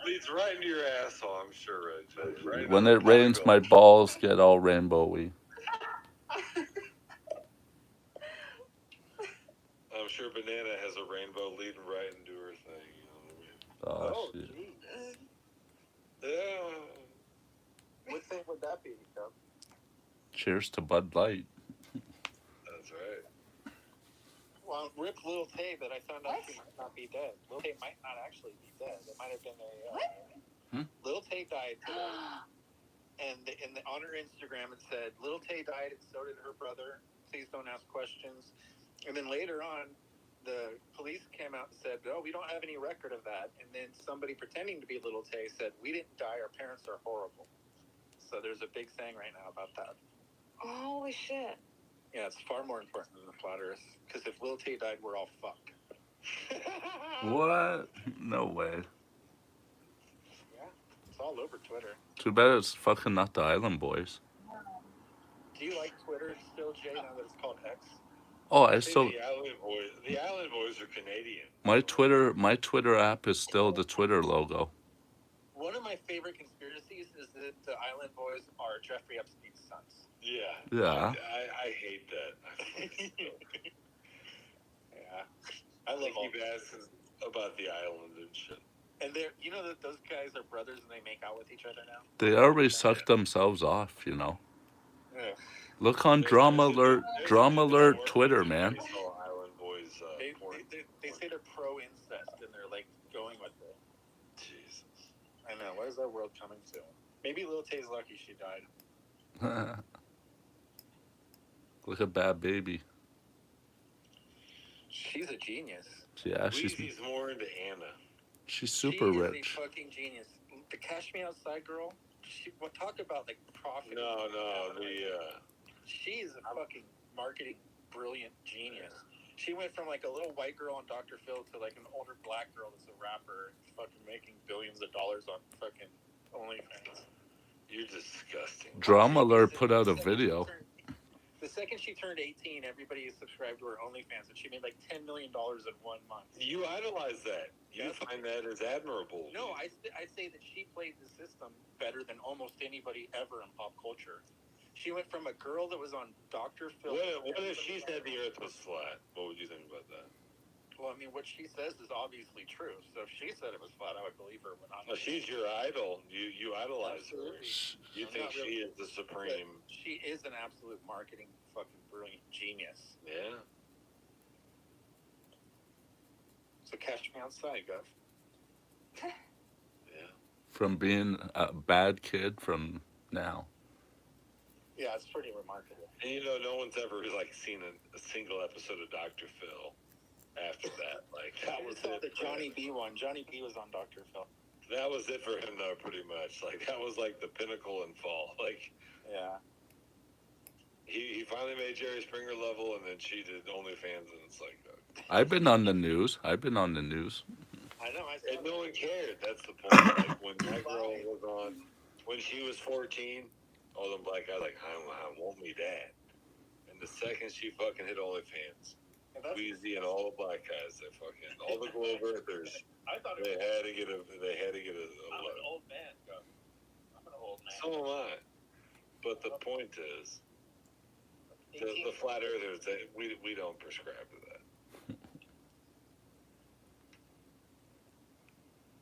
Leads right into your asshole, I'm sure, Reg. Right When into it the rains, pocket. my balls get all rainbowy. I'm sure Banana has a rainbow leading right into her thing. You know what I mean? Oh, shit. Geez. Yeah, What thing would that be, Cub? Cheers to Bud Light. that's right. Well, Rip Lil Tay, that I found out What? she might not be dead. Lil Tay might not actually be dead. It might have been a. Hmm? Lil Tay died today, and on her Instagram it said Lil Tay died and so did her brother. Please don't ask questions. And then later on, the police came out and said, "Oh, we don't have any record of that." And then somebody pretending to be Lil Tay said, "We didn't die. Our parents are horrible." So there's a big thing right now about that. Holy shit. Yeah, it's far more important than the flat Earth. Because if Lil Tay died, we're all fucked. What? No way. Yeah, it's all over Twitter. Too bad it's fucking not the Island Boys. Do you like Twitter still, Jay, now that it's called X? Oh, I I think still the Island Boys are Canadian. my Twitter app is still the Twitter logo. One of my favorite conspiracies is that the Island Boys are Jeffrey Epstein's sons. Yeah. Yeah. I hate that. I fucking do. Yeah. I I love all keep asking about the island and shit. And they're, you know that those guys are brothers and they make out with each other now? They already sucked themselves off, you know. Yeah. Look on Drama Alert Twitter, man. Island Boys, They say they're pro-incest and they're like going with it. Jesus. I know. What is our world coming to? Maybe Lil Tay's lucky she died. Look at Bad Baby. She's a genius. Yeah, she's Weezy's more into Anna. super she rich. Is a fucking genius. The Cash Me Outside girl. Talk about like profit. No, She is a fucking marketing brilliant genius. She went from like a little white girl on Dr. Phil to like an older black girl that's a rapper, fucking making billions of dollars on fucking OnlyFans. You're disgusting. Drama Alert put out a video. The second she turned 18, everybody is subscribed to her OnlyFans, and she made like $10 million in 1 month. You idolize that. You find that as admirable. No, I say that she played the system better than almost anybody ever in pop culture. She went from a girl that was on Dr. Phil. What if she said the Earth was flat? What would you think about that? Well, I mean, what she says is obviously true. So if she said it was flat, I would believe her. Well, she's your idol. You idolize her. You I'm think not really- she is the supreme. She is an absolute marketing fucking brilliant genius. Yeah. So cash me outside, Gov. Yeah. From being a bad kid from now. Yeah, it's pretty remarkable. And no one's ever like seen a single episode of Dr. Phil after that. Like that was I saw it. the Johnny B one. Johnny B was on Dr. Phil. That was it for him though, pretty much. Like that was like the pinnacle and fall. Like Yeah. he finally made Jerry Springer level, and then she did OnlyFans, and it's like I've been on the news. I know. and no one cared. That's the point. Like when that girl was on, when she was 14, all them black guys like, I want me that. And the second she fucking hit OnlyFans, Weezy and all the black guys, they fucking all the Globe Earthers, I thought they had to get a I'm an old man, Gov. I'm an old man. So am I. But the point is, the flat earthers, we don't prescribe to that.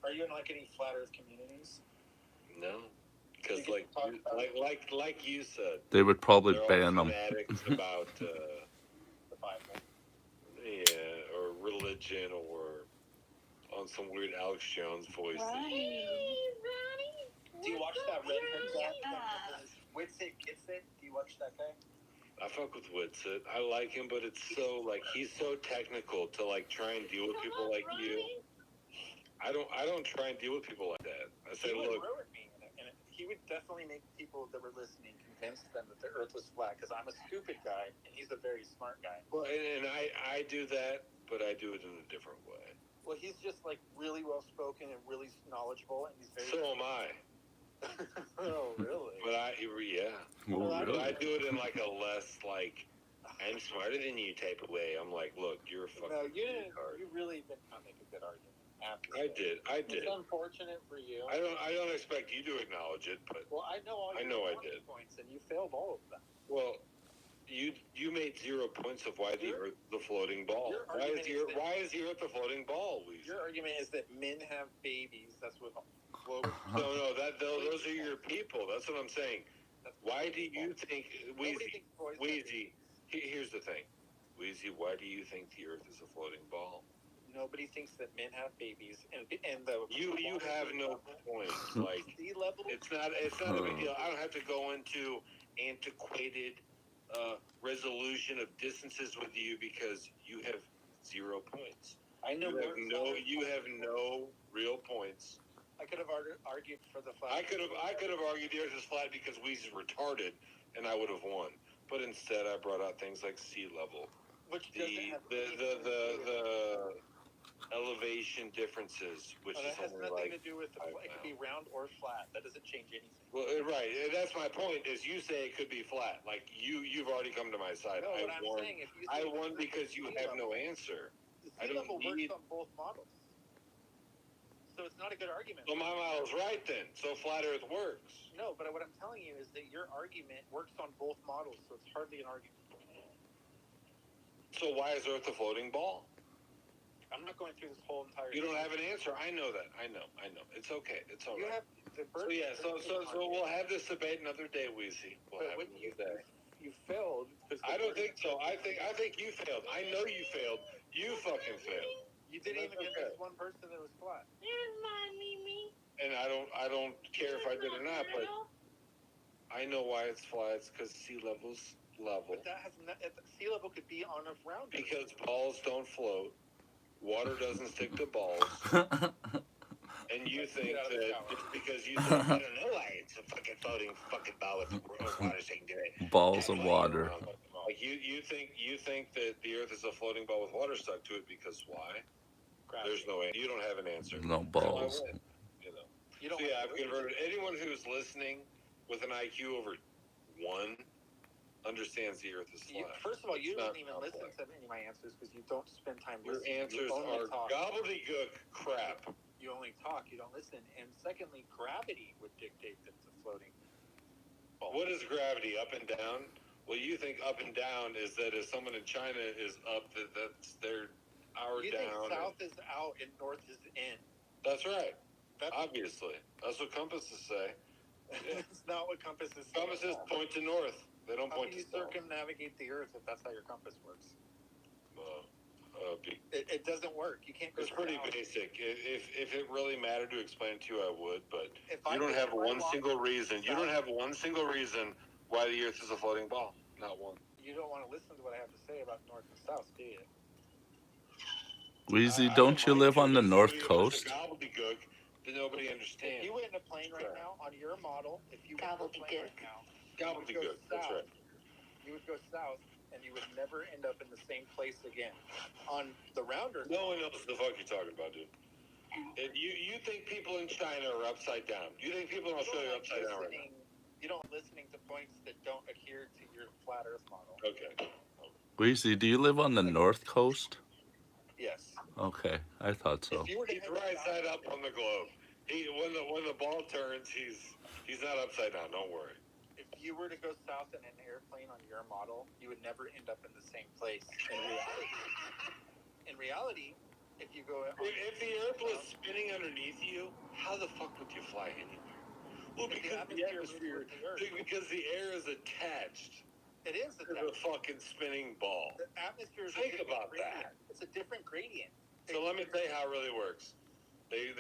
Are you in like any flat Earth communities? No, because You can talk about like you said, They would probably they're all ban them. fanatics about the Bible. yeah, or religion, or on some weird Alex Jones voice. Do you watch that redhead guy? Witsit gets it. Do you watch that guy? I fuck with Witsit. I like him, but it's so like he's so technical to like try and deal with people like you. I don't try and deal with people like that. I say, He would look, ruin me, and he would definitely make people that were listening convince them that the Earth was flat. Because I'm a stupid guy, and he's a very smart guy. well, and I do that, but I do it in a different way. Well, he's just like really well spoken and really knowledgeable, and he's very. So am I. Oh, really? But yeah. Oh, Well, But I really? do it in like a less like I'm smarter than you type of way. I'm like, look, you're a fucking No, you didn't. retard. You really did not make a good argument. After I that. did. It's unfortunate for you. I don't expect you to acknowledge it, but Well, I know all I your know I talking did. points, and you failed all of them. well, you made 0 points of why the Earth is a floating ball. your Why is argument the Earth a floating ball, Weezy? Your argument is that men have babies. That's what global. No, those are your people. That's what I'm saying. Why do you think, Weezy? Weezy, here's the thing, Weezy. Why do you think the Earth is a floating ball? Nobody thinks that men have babies, and the You have no point. Like sea level. it's not a big deal. I don't have to go into antiquated resolution of distances with you because you have 0 points. I know. You have no real points. I could have argued for the flat. I could have argued the Earth is flat because Weezy's retarded, and I would have won. But instead, I brought out things like sea level, which doesn't have the elevation differences, which that is has only nothing like to do with the. 5 It could be round or flat. That doesn't change anything. well, right. That's my point. Is you say it could be flat. Like you've already come to my side. No, I what I'm won. saying, if you I say won the because you sea have no level- answer. The I sea don't level need- works on both models. So it's not a good argument. So my model's right then. So flat Earth works. No, but what I'm telling you is that your argument works on both models, so it's hardly an argument. So why is Earth a floating ball? I'm not going through this whole entire. You don't have an answer. I know that. I know. It's okay. It's all You right. have the So bird. yeah. So we'll have this debate another day, Weezy. We'll But have when it another day. you failed. I don't think so. I think you failed. I know you failed. You fucking failed. You didn't even That's get okay. this one person that was flat. Here's my Mimi. And I don't care if I did or not, but I know why it's flat. It's because sea level's level. But that has sea level could be on a round. Because balls don't float. Water doesn't stick to balls. And you think Get out of the that shower. just because you think, I don't know why it's a fucking floating fucking ball with water sticking to it. Balls of water. Like you think that the Earth is a floating ball with water stuck to it because why? There's no way. You don't have an answer. No balls. So I win, you know. So yeah, I've converted anyone who's listening with an IQ over 1 understands the Earth is flat. First of all, you It's don't not even listen to any of my answers because you don't spend time Your listening. answers You only are talk. gobbledygook crap. You only talk. You don't listen. And secondly, gravity would dictate that it's a floating ball. What is gravity? Up and down? Well, you think up and down is that if someone in China is up, that's their hour You down. think south is out and north is in. That's right. That's Obviously, that's what compasses say. It's not what compasses say. Compasses point to north. They don't How point can to you south. circumnavigate the earth if that's how your compass works? It doesn't work. You can't go It's pretty south. basic. If it really mattered to explain it to you, I would. But If you I don't could have try one walking single reason. You south- don't have one single reason why the Earth is a floating ball. Not one. You don't want to listen to what I have to say about north and south, do you? Wheezy, I don't you mind live on the it's North a bunch of Coast? Gobbledygook that nobody If understands. you went in a plane right now on your model, if you went in a plane right now, Gobbledygook. That's right. you would go south and you would never end up in the same place again. On the rounder, No one knows what the fuck you're talking about, dude. You think people in China are upside down? You think people in Australia are upside down right now? you don't listening to points that don't adhere to your flat Earth model. Okay. Wheezy, do you live on the North Coast? Yes. Okay, I thought so. If you were to He's head right south- side up on the globe. When the ball turns, he's not upside down. Don't worry. If you were to go south in an airplane on your model, you would never end up in the same place. In reality, if you go If the Earth was spinning underneath you, how the fuck would you fly anywhere? Well, If the because the atmosphere atmosphere, moves with the Earth. because the air is attached it is to the fucking spinning ball. the atmosphere is Think a different about gradient. that. It's a different gradient. So let me tell you how it really works. They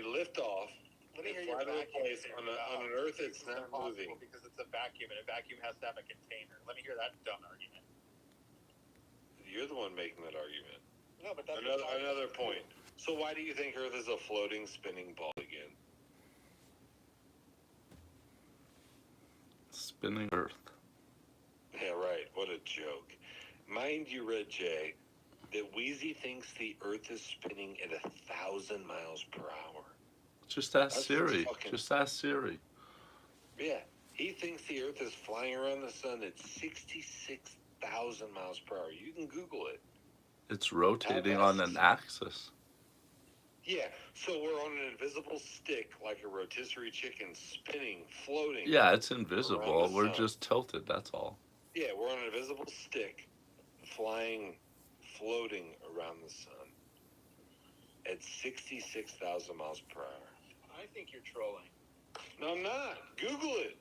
lift off. Let me They hear your fly to a vacuum place theory on about an how Earth space that's is not impossible moving. because it's a vacuum and a vacuum has to have a container. Let me hear that dumb argument. You're the one making that argument. No, but that's Another point. So why do you think Earth is a floating, spinning ball again? Spinning Earth. Yeah, right. What a joke. Mind you, Red J, that Wheezy thinks the Earth is spinning at 1,000 miles per hour. Just ask That's Siri. fucking- Just ask Siri. Yeah, he thinks the Earth is flying around the sun at 66,000 miles per hour. You can Google it. It's rotating on an axis. Yeah, so we're on an invisible stick like a rotisserie chicken, spinning, floating. Yeah, it's invisible. Around the We're sun. just tilted, that's all. Yeah, we're on an invisible stick, flying, floating around the sun at 66,000 miles per hour. I think you're trolling. No, I'm not. Google it.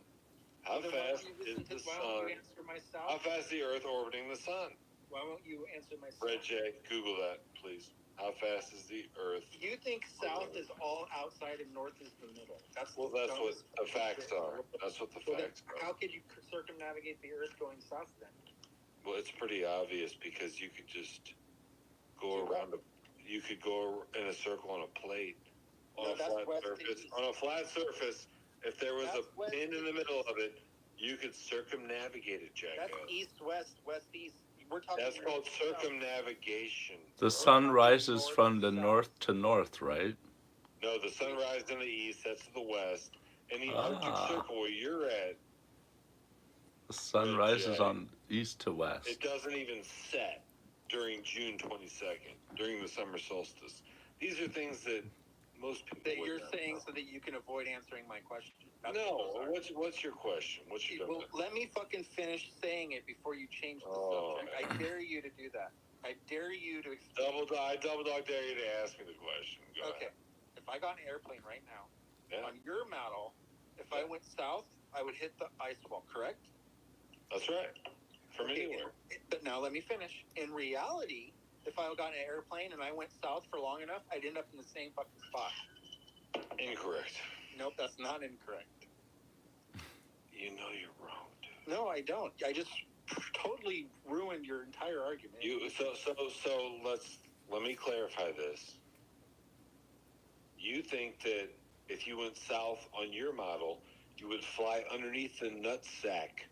How Then why fast don't you is listen to- the Why won't you sun? answer my How south? fast is the Earth orbiting the sun? Why won't you answer my south? Red J, Google that, please. How fast is the Earth? You think south is all outside and north is the middle. That's Well, the that's what dumbest the fucking facts shit in the are. world. That's what the So then facts are. how could you circumnavigate the earth going south then? Well, it's pretty obvious because you could just go Do around. You could go in a circle on a plate, on No, a that's flat west to surface. east. On a flat surface, if there was That's a west pin to in the east. middle of it, you could circumnavigate it, That's Jacko. east west, west east. We're talking. That's called north, south. circumnavigation. The sun rises from the north to north, right? No, the sun rises in the east. That's to the west. In the Arctic Ah. Circle where you're at, The sun Red rises J. on east to west. it doesn't even set during June 22nd, during the summer solstice. These are things that most people That would you're not saying know. so that you can avoid answering my question. That's No, what those are. what's your question? What's your Well, let me fucking finish saying it before you change the Oh, subject. I dare you to do that. I dare you to. double dog dare you to ask me the question. Go Okay. ahead. If I got an airplane right now, Yeah, on your model, if I went south, I would hit the ice wall, correct? that's right. From Okay, anywhere. But now let me finish. In reality, if I got an airplane and I went south for long enough, I'd end up in the same fucking spot. Incorrect. Nope, that's not incorrect. You know you're wrong, dude. No, I don't. I just totally ruined your entire argument. So let me clarify this. You think that if you went south on your model, you would fly underneath the nutsack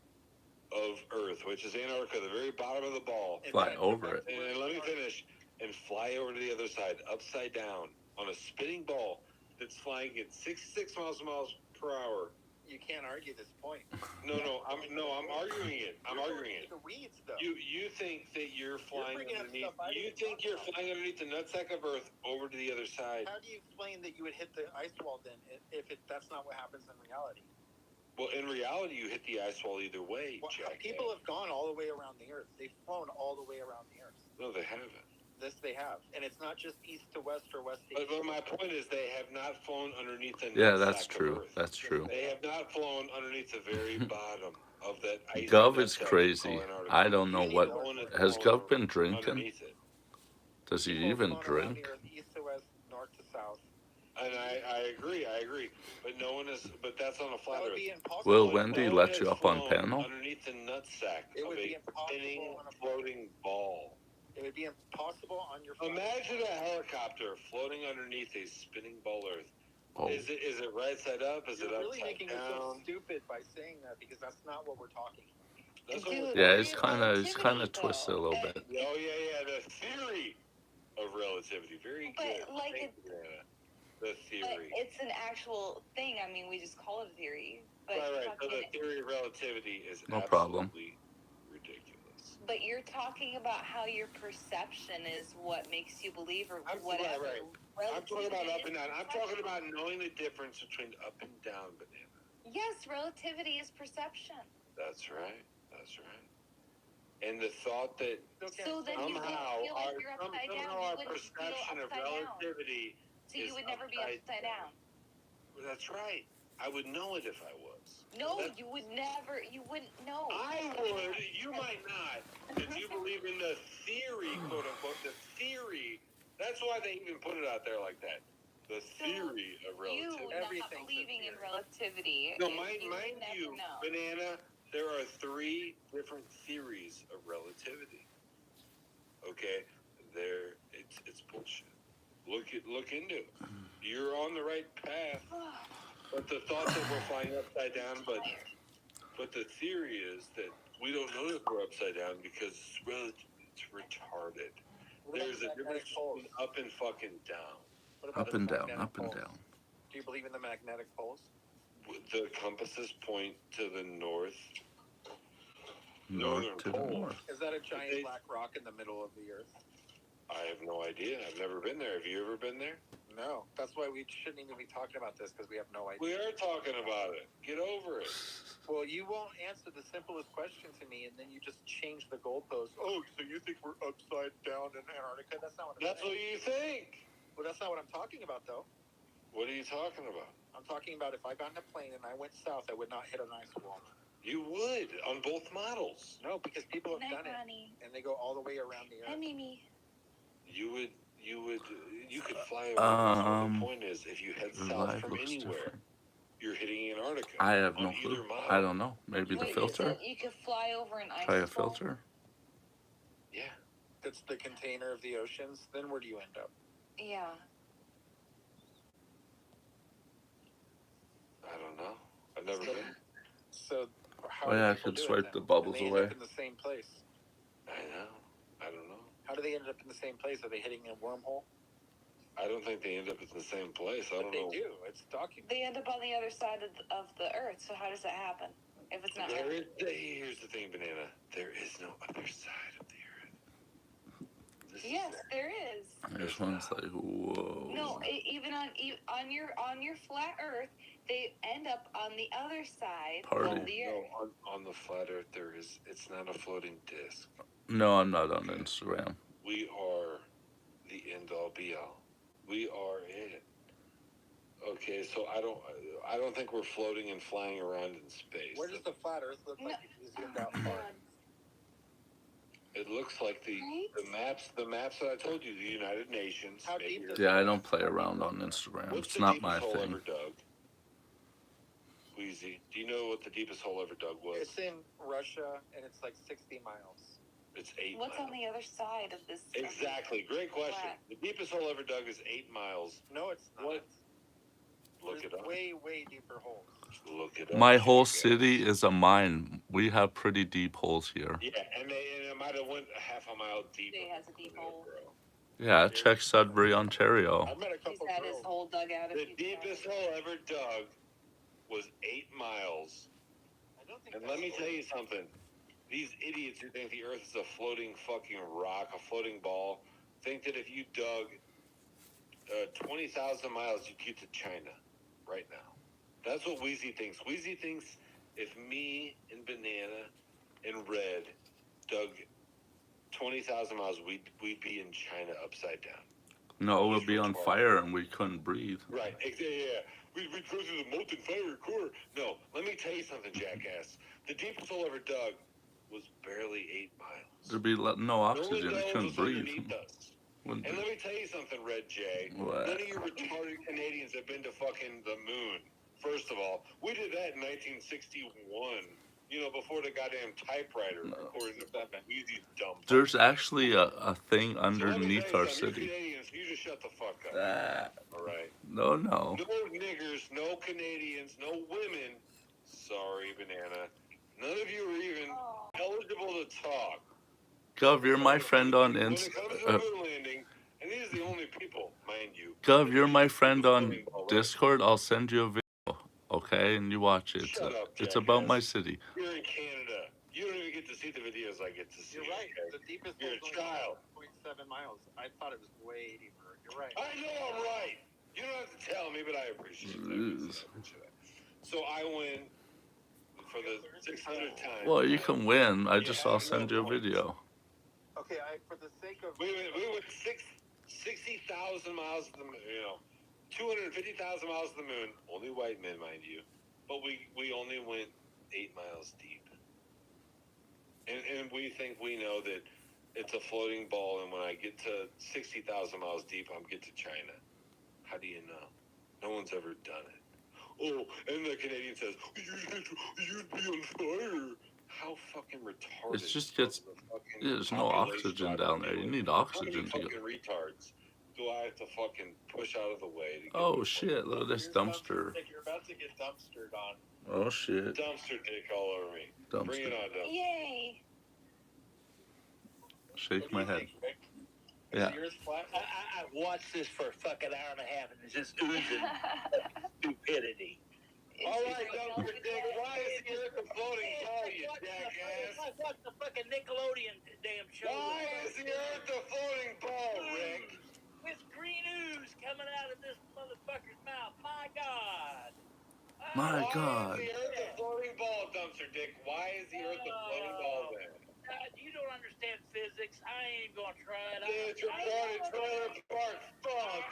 of Earth, which is Antarctica, the very bottom of the ball, And Fly then over that's it. where and let me finish, and fly over to the other side, upside down, on a spinning ball that's flying at 66 miles per hour. You can't argue this point. No, I'm arguing it. I'm You're arguing going it. to the weeds, though. You think that you're flying bringing up underneath? stuff I You didn't think talk you're about. flying underneath the nutsack of Earth over to the other side? How do you explain that you would hit the ice wall then, if that's not what happens in reality? Well, in reality, you hit the ice wall either way, Well, Jack. people have gone all the way around the Earth. They've flown all the way around the Earth. No, they haven't. This they have, and it's not just east to west or west to But east. my point is, they have not flown underneath the Yeah, nutsack that's of true. Earth. That's true. They have not flown underneath the very bottom of that ice. Gov is nutsack crazy. called Antarctica. I don't know what. No one Has flown Gov been drinking? underneath it. Does he People have even flown around drink? the Earth, east to west, north to south. And I agree, but no one is. But that's on a flat That would Earth. be impossible. Will No Wendy one let has you up on flown panel? underneath the nutsack It of would be a impossible spinning, on a floating ball. It would be impossible on your. Imagine a helicopter floating underneath a spinning ball Earth. Oh, Is it right side up? Is You're it really upside making yourself down? stupid by saying that because that's not what we're talking about. That's what Dude, we're yeah. talking He's about. kind of twisted a little bit. Oh yeah. The theory of relativity. Very But, good. like, Thank you, Anna. The But theory. it's an actual thing. I mean, we just call it a theory. But Right. So the talking- theory of relativity is No problem. absolutely ridiculous. But you're talking about how your perception is what makes you believe or whatever. Right. I'm talking about up and down. I'm talking Relativity about knowing the difference between up and down, Banana. is- Yes, relativity is perception. That's right. And the thought that So then you would somehow feel like you're upside down. our You wouldn't feel perception of upside down. relativity So you is would never be upside upside down. Well, that's right. I would know it if I was. No, That's- you would never. You wouldn't know. I would. You might not. If you believe in the theory, quote unquote, the theory. That's why they even put it out there like that. The theory of You relativity. not Everything's a believing in theory. relativity. No, is mind you would you, never know. Banana, there are 3 different theories of relativity. Okay? It's bullshit. Look into it. You're on the right path. But the thought that we're flying upside down, but the theory is that we don't know if we're upside down because it's retarded. There's a difference between up and fucking down. What about Up the and down, magnetic up and poles? down. Do you believe in the magnetic poles? The compasses point to the north. North Northern to the pole. north. Is that a giant They- black rock in the middle of the Earth? I have no idea. I've never been there. Have you ever been there? No. That's why we shouldn't even be talking about this because we have no idea. We are talking about it. Get over it. Well, you won't answer the simplest question to me, and then you just change the goalpost. Oh, so you think we're upside down in Antarctica? That's not what I'm That's what saying. you think. Well, that's not what I'm talking about, though. What are you talking about? I'm talking about if I got in a plane and I went south, I would not hit an ice wall. You would on both models. No, because people have Night, done it, honey. and they go all the way around the Hi, Earth. Mimi. You could fly over. The point is, if you head Your south life from looks anywhere, different. you're hitting Antarctica. I have on no either clue. model. I don't know. Maybe the Wait, filter. You could fly over an ice Try a wall? filter. Yeah. That's the container of the oceans. Then where do you end up? Yeah. I don't know. I've never been. So how Oh, do yeah, I people could do it swipe then? the bubbles And they away. End up in the same place. I know. I don't know. How do they end up in the same place? Are they hitting a wormhole? I don't think they end up in the same place. I But don't they know. do. It's documented. They end up on the other side of the Earth. So how does that happen? If it's not Here's the thing, Banana. There is no other side of the earth. This is Yes, it. there is. This one's like, whoa. No, even on your flat Earth, they end up on the other side Party. of the No, Earth. on the flat earth, it's not a floating disc. No, I'm not on Instagram. We are the end all be all. We are it. Okay, so I don't think we're floating and flying around in space. Where does the flat Earth look like if you zoomed out far? It looks like the maps that I told you, the United Nations. How maybe deep you're- does Yeah, I don't play around on Instagram. What's It's the not my deepest hole thing. ever dug? Wheezy, do you know what the deepest hole ever dug was? It's in Russia, and it's like 60 miles. It's 8 What's miles. on the other side of this? Exactly. Great question. Flat. The deepest hole ever dug is 8 miles. No, it's not. What? Look it There's up. way, way deeper holes. Look it up. My whole jackass. city is a mine. We have pretty deep holes here. Yeah, and it might have went half a mile deep. Jay has a deep hole. Yeah, check Sudbury, Ontario. I met a He's couple had his girls. hole dug out a The few deepest times. hole ever dug was 8 miles. I don't think And that's let me the- tell you something. These idiots who think the Earth is a floating fucking rock, a floating ball, think that if you dug 20,000 miles, you'd get to China right now. That's what Wheezy thinks. Wheezy thinks if me and Banana and Red dug 20,000 miles, we'd be in China upside down. No, it would be on fire and we couldn't breathe. Right. Yeah. We'd go through the molten fire core. No, let me tell you something, jackass. The deepest hole ever dug was barely 8 miles. There'd be no No one oxygen. It knows couldn't what's breathe. underneath us. Wouldn't And be. let me tell you something, Red J. What? None of you retarded Canadians have been to fucking the moon. First of all, we did that in 1961. You know, before the goddamn typewriter, No. according to fucking Easy dumb. There's actually a thing So let me underneath tell you our something, you city. Canadians, you just shut the fuck up. All right. No. No niggers, no Canadians, no women. Sorry, Banana. None of you are even eligible to talk. Gov, you're my friend on When Inst. it comes to the moon landing, and these are the only people, mind you. Gov, you're my friend on Discord. I'll send you a video, okay? And you watch it. Shut up, It's about my jackass. city. You're in Canada. You don't even get to see the videos I get to see. You're right. okay? The deepest You're hole a is child. only 0.7 miles. I thought it was way deeper. You're right. I know I'm right. You don't have to tell me, but I appreciate that. So I win for the 600th time. Well, you can win. I'll send you a video. Okay, for the sake of We went 60,000 miles to the moon, 250,000 miles to the moon. Only white men, mind you. But we only went 8 miles deep. And we think we know that it's a floating ball, and when I get to 60,000 miles deep, I'll get to China. How do you know? No one's ever done it. Oh, and the Canadian says, you'd be on fire. How fucking retarded. It just gets- is the fucking There's no population oxygen of down there. You people? need How oxygen many to fucking get. retards do I have to fucking push out of the way to get Oh the shit! Look at this Here's dumpster. Dick, you're about to get dumpstered on. Oh shit! dumpster dick all over me? Bring it Dumpster. on, dumpster. Yay! Shake What do my you head. think, Rick? Yeah. Is yours flat? I've watched this for a fucking hour and a half, and it's just oozing stupidity. All right, dumpster dick. Why is the earth a floating ball, you jackass? It's like watching the fucking Nickelodeon damn show. Why is the earth a floating ball, Rick? With green ooze coming out of this motherfucker's mouth. My God. My Why God. is the earth a floating ball, dumpster dick? Why is the earth a floating ball then? You don't understand physics. I ain't even gonna try it. It's retarded trailer park. Fuck.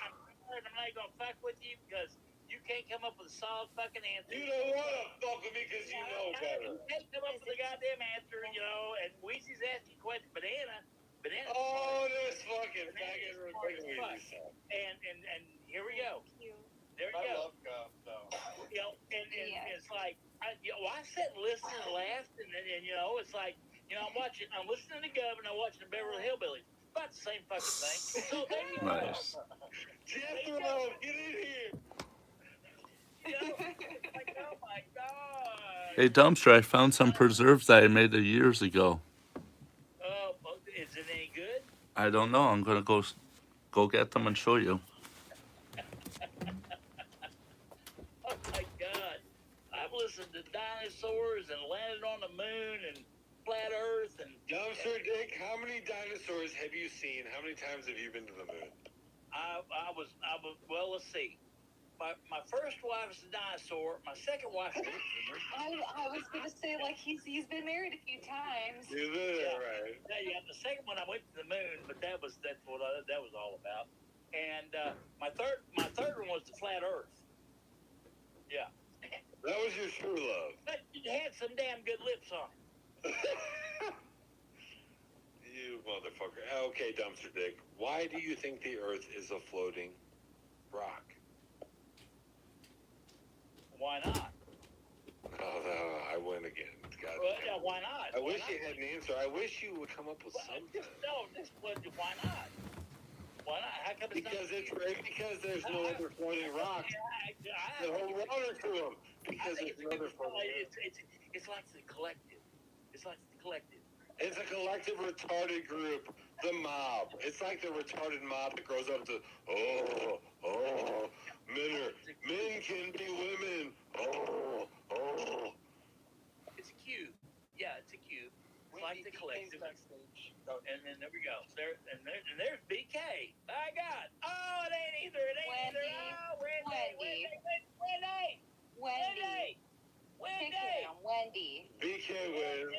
I'm not even gonna fuck with you because you can't come up with a solid fucking answer. You don't want to fuck with me because you know better. You can't come up with a goddamn answer, and Weezy's asking questions. Banana. Oh, this fucking faggot was making me do something. And here we go. There we I go. love Gov, though. And Yeah. it's like, I sit and listen and laugh, and it's like, I'm listening to Gov and I'm watching the Beverly Hillbillies. About the same fucking thing. So there you go. Nice. Jethro, get in here. Like, oh my God. Hey dumpster, I found some preserves that I made years ago. Is it any good? I don't know. I'm gonna go get them and show you. Oh my God. I've listened to dinosaurs and landed on the moon and flat Earth and Dumpster dick, how many dinosaurs have you seen? How many times have you been to the moon? I was well, let's see. My first wife was a dinosaur. My second wife was I was gonna say like he's been married a few times. Is it? Right. yeah, the second one I went to the moon, but that's what that was all about. And my third one was the flat Earth. Yeah. That was your true love. But it had some damn good lips on it. You motherfucker. Okay, dumpster dick. Why do you think the earth is a floating rock? Why not? Oh, no, I win again. God Well, damn. yeah, why not? I Why wish not? you had an answer. I wish you would come up with something. Why not? Why not? How come it's Because not? because there's no other floating rocks that hold water to them. Because there's no other floating rocks. It's like the collective. It's like the collective. It's a collective retarded group, the mob. It's like the retarded mob that grows up to, men can be women. It's a cube. Yeah, it's a cube. It's like the collective. And then there we go. There's BK. My God. Oh, it ain't either. It ain't either. Oh, Wendy. Wendy. BK wins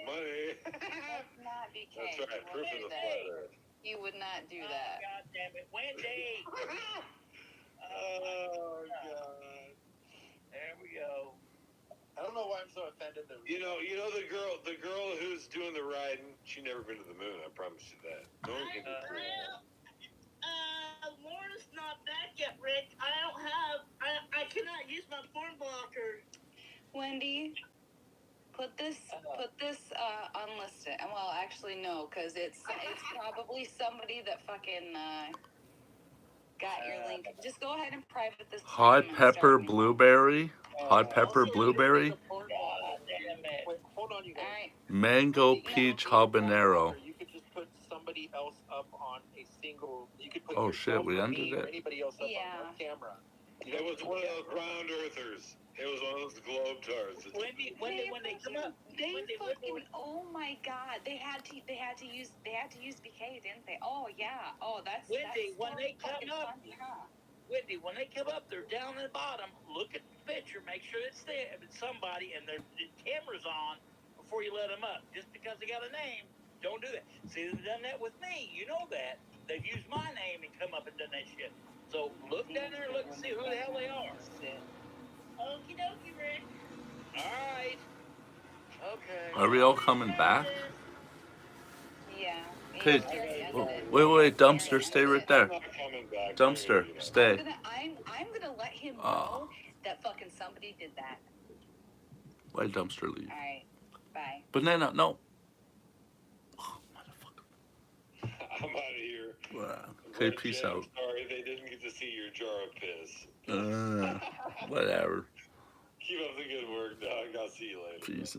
money. That's not BK. That's right. You Proof of wouldn't the do flat that. earth. You would not do Oh, that. God damn it. Wendy. Oh God. There we go. I don't know why I'm so offended that You know the girl who's doing the riding. She never been to the moon. I promise you that. No one can do that. Lauren's not back yet, Rick. I cannot use my form blocker. Wendy, put this unlisted. Well, actually no, because it's probably somebody that fucking got your link. Just go ahead and private this. Hot time and pepper start me. blueberry. Hot pepper Also, blueberry. God damn it. Wait, hold on, you All guys. right. Mango peach habanero. You could just put somebody else up on a single. You could put Oh, yourself shit, we or ended me or it. anybody else up Yeah. on one camera. It was one of those round earthers. It was one of those globe tarts. Wendy, when they come up, They Wendy, fucking, oh my God, they had to use BK, didn't they? Oh yeah. Oh, that's Wendy, when so they come fucking up- funny, huh? Wendy, when they come up, they're down at the bottom. Look at the picture, make sure it's there, if it's somebody, and the camera's on before you let them up. Just because they got a name, don't do that. See, they've done that with me. You know that. They've used my name and come up and done that shit. So look down there and look and see who the hell they are. Okie dokie, Rick. All right. Okay. Are we all coming back? Yeah. Hey, She already ended oh, it. wait, She already dumpster, ended stay right it. there. I'm not coming back. Dumpster, stay. I'm gonna let him know Oh. that fucking somebody did that. Why dumpster leave? All right. Bye. Banana, no. Oh, motherfucker. I'm out of here. Okay, peace out. Sorry, they didn't get to see your jar of piss. Whatever. Keep up the good work, dog. I'll see you later. Peace.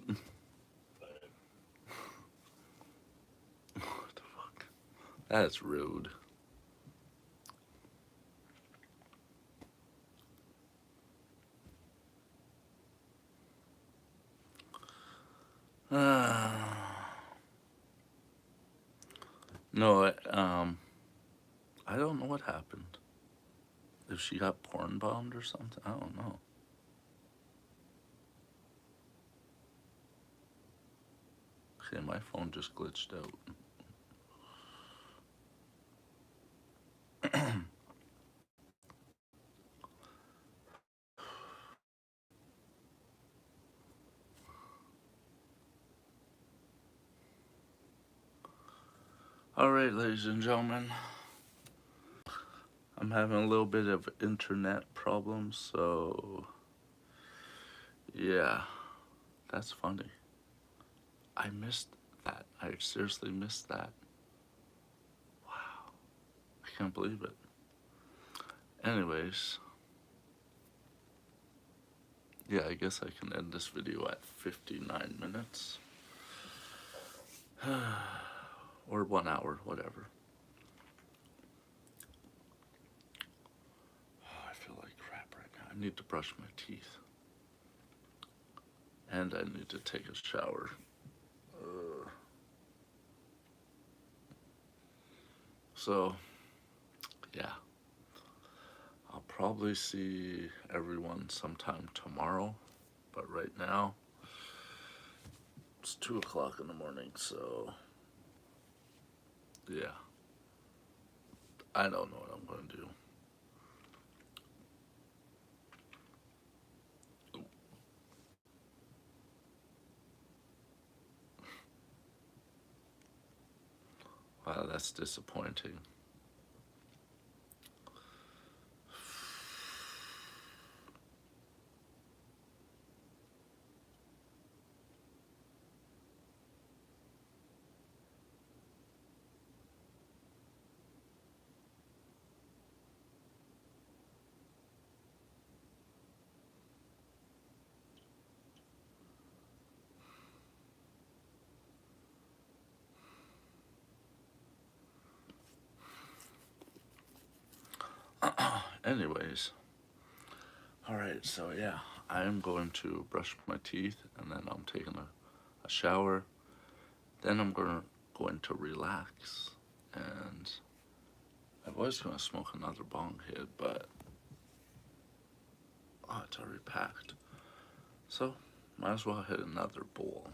What the fuck? That's rude. No, I don't know what happened. If she got porn bombed or something, I don't know. Okay, my phone just glitched out. All right, ladies and gentlemen. I'm having a little bit of internet problems, so yeah, that's funny. I missed that. I seriously missed that. Wow. I can't believe it. Anyways, yeah, I guess I can end this video at 59 minutes. Or 1 hour, whatever. Oh, I feel like crap right now. I need to brush my teeth. And I need to take a shower. So, yeah. I'll probably see everyone sometime tomorrow. But right now, it's 2 o'clock in the morning, so yeah. I don't know what I'm going to do. Wow, that's disappointing. anyways, alright, so yeah, I am going to brush my teeth, and then I'm taking a shower. Then I'm going to relax, and I was going to smoke another bong hit, but oh, it's already packed. So, might as well hit another bowl.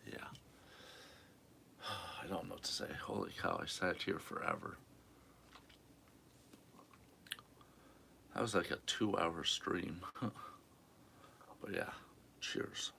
Yeah. I don't know what to say. Holy cow, I sat here forever. That was like a 2-hour stream. But yeah, cheers.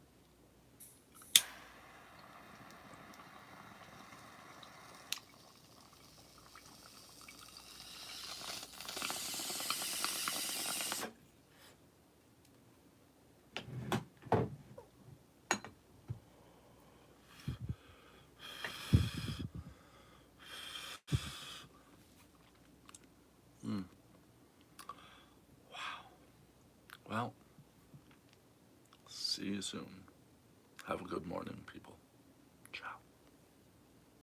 Well, see you soon. Have a good morning, people.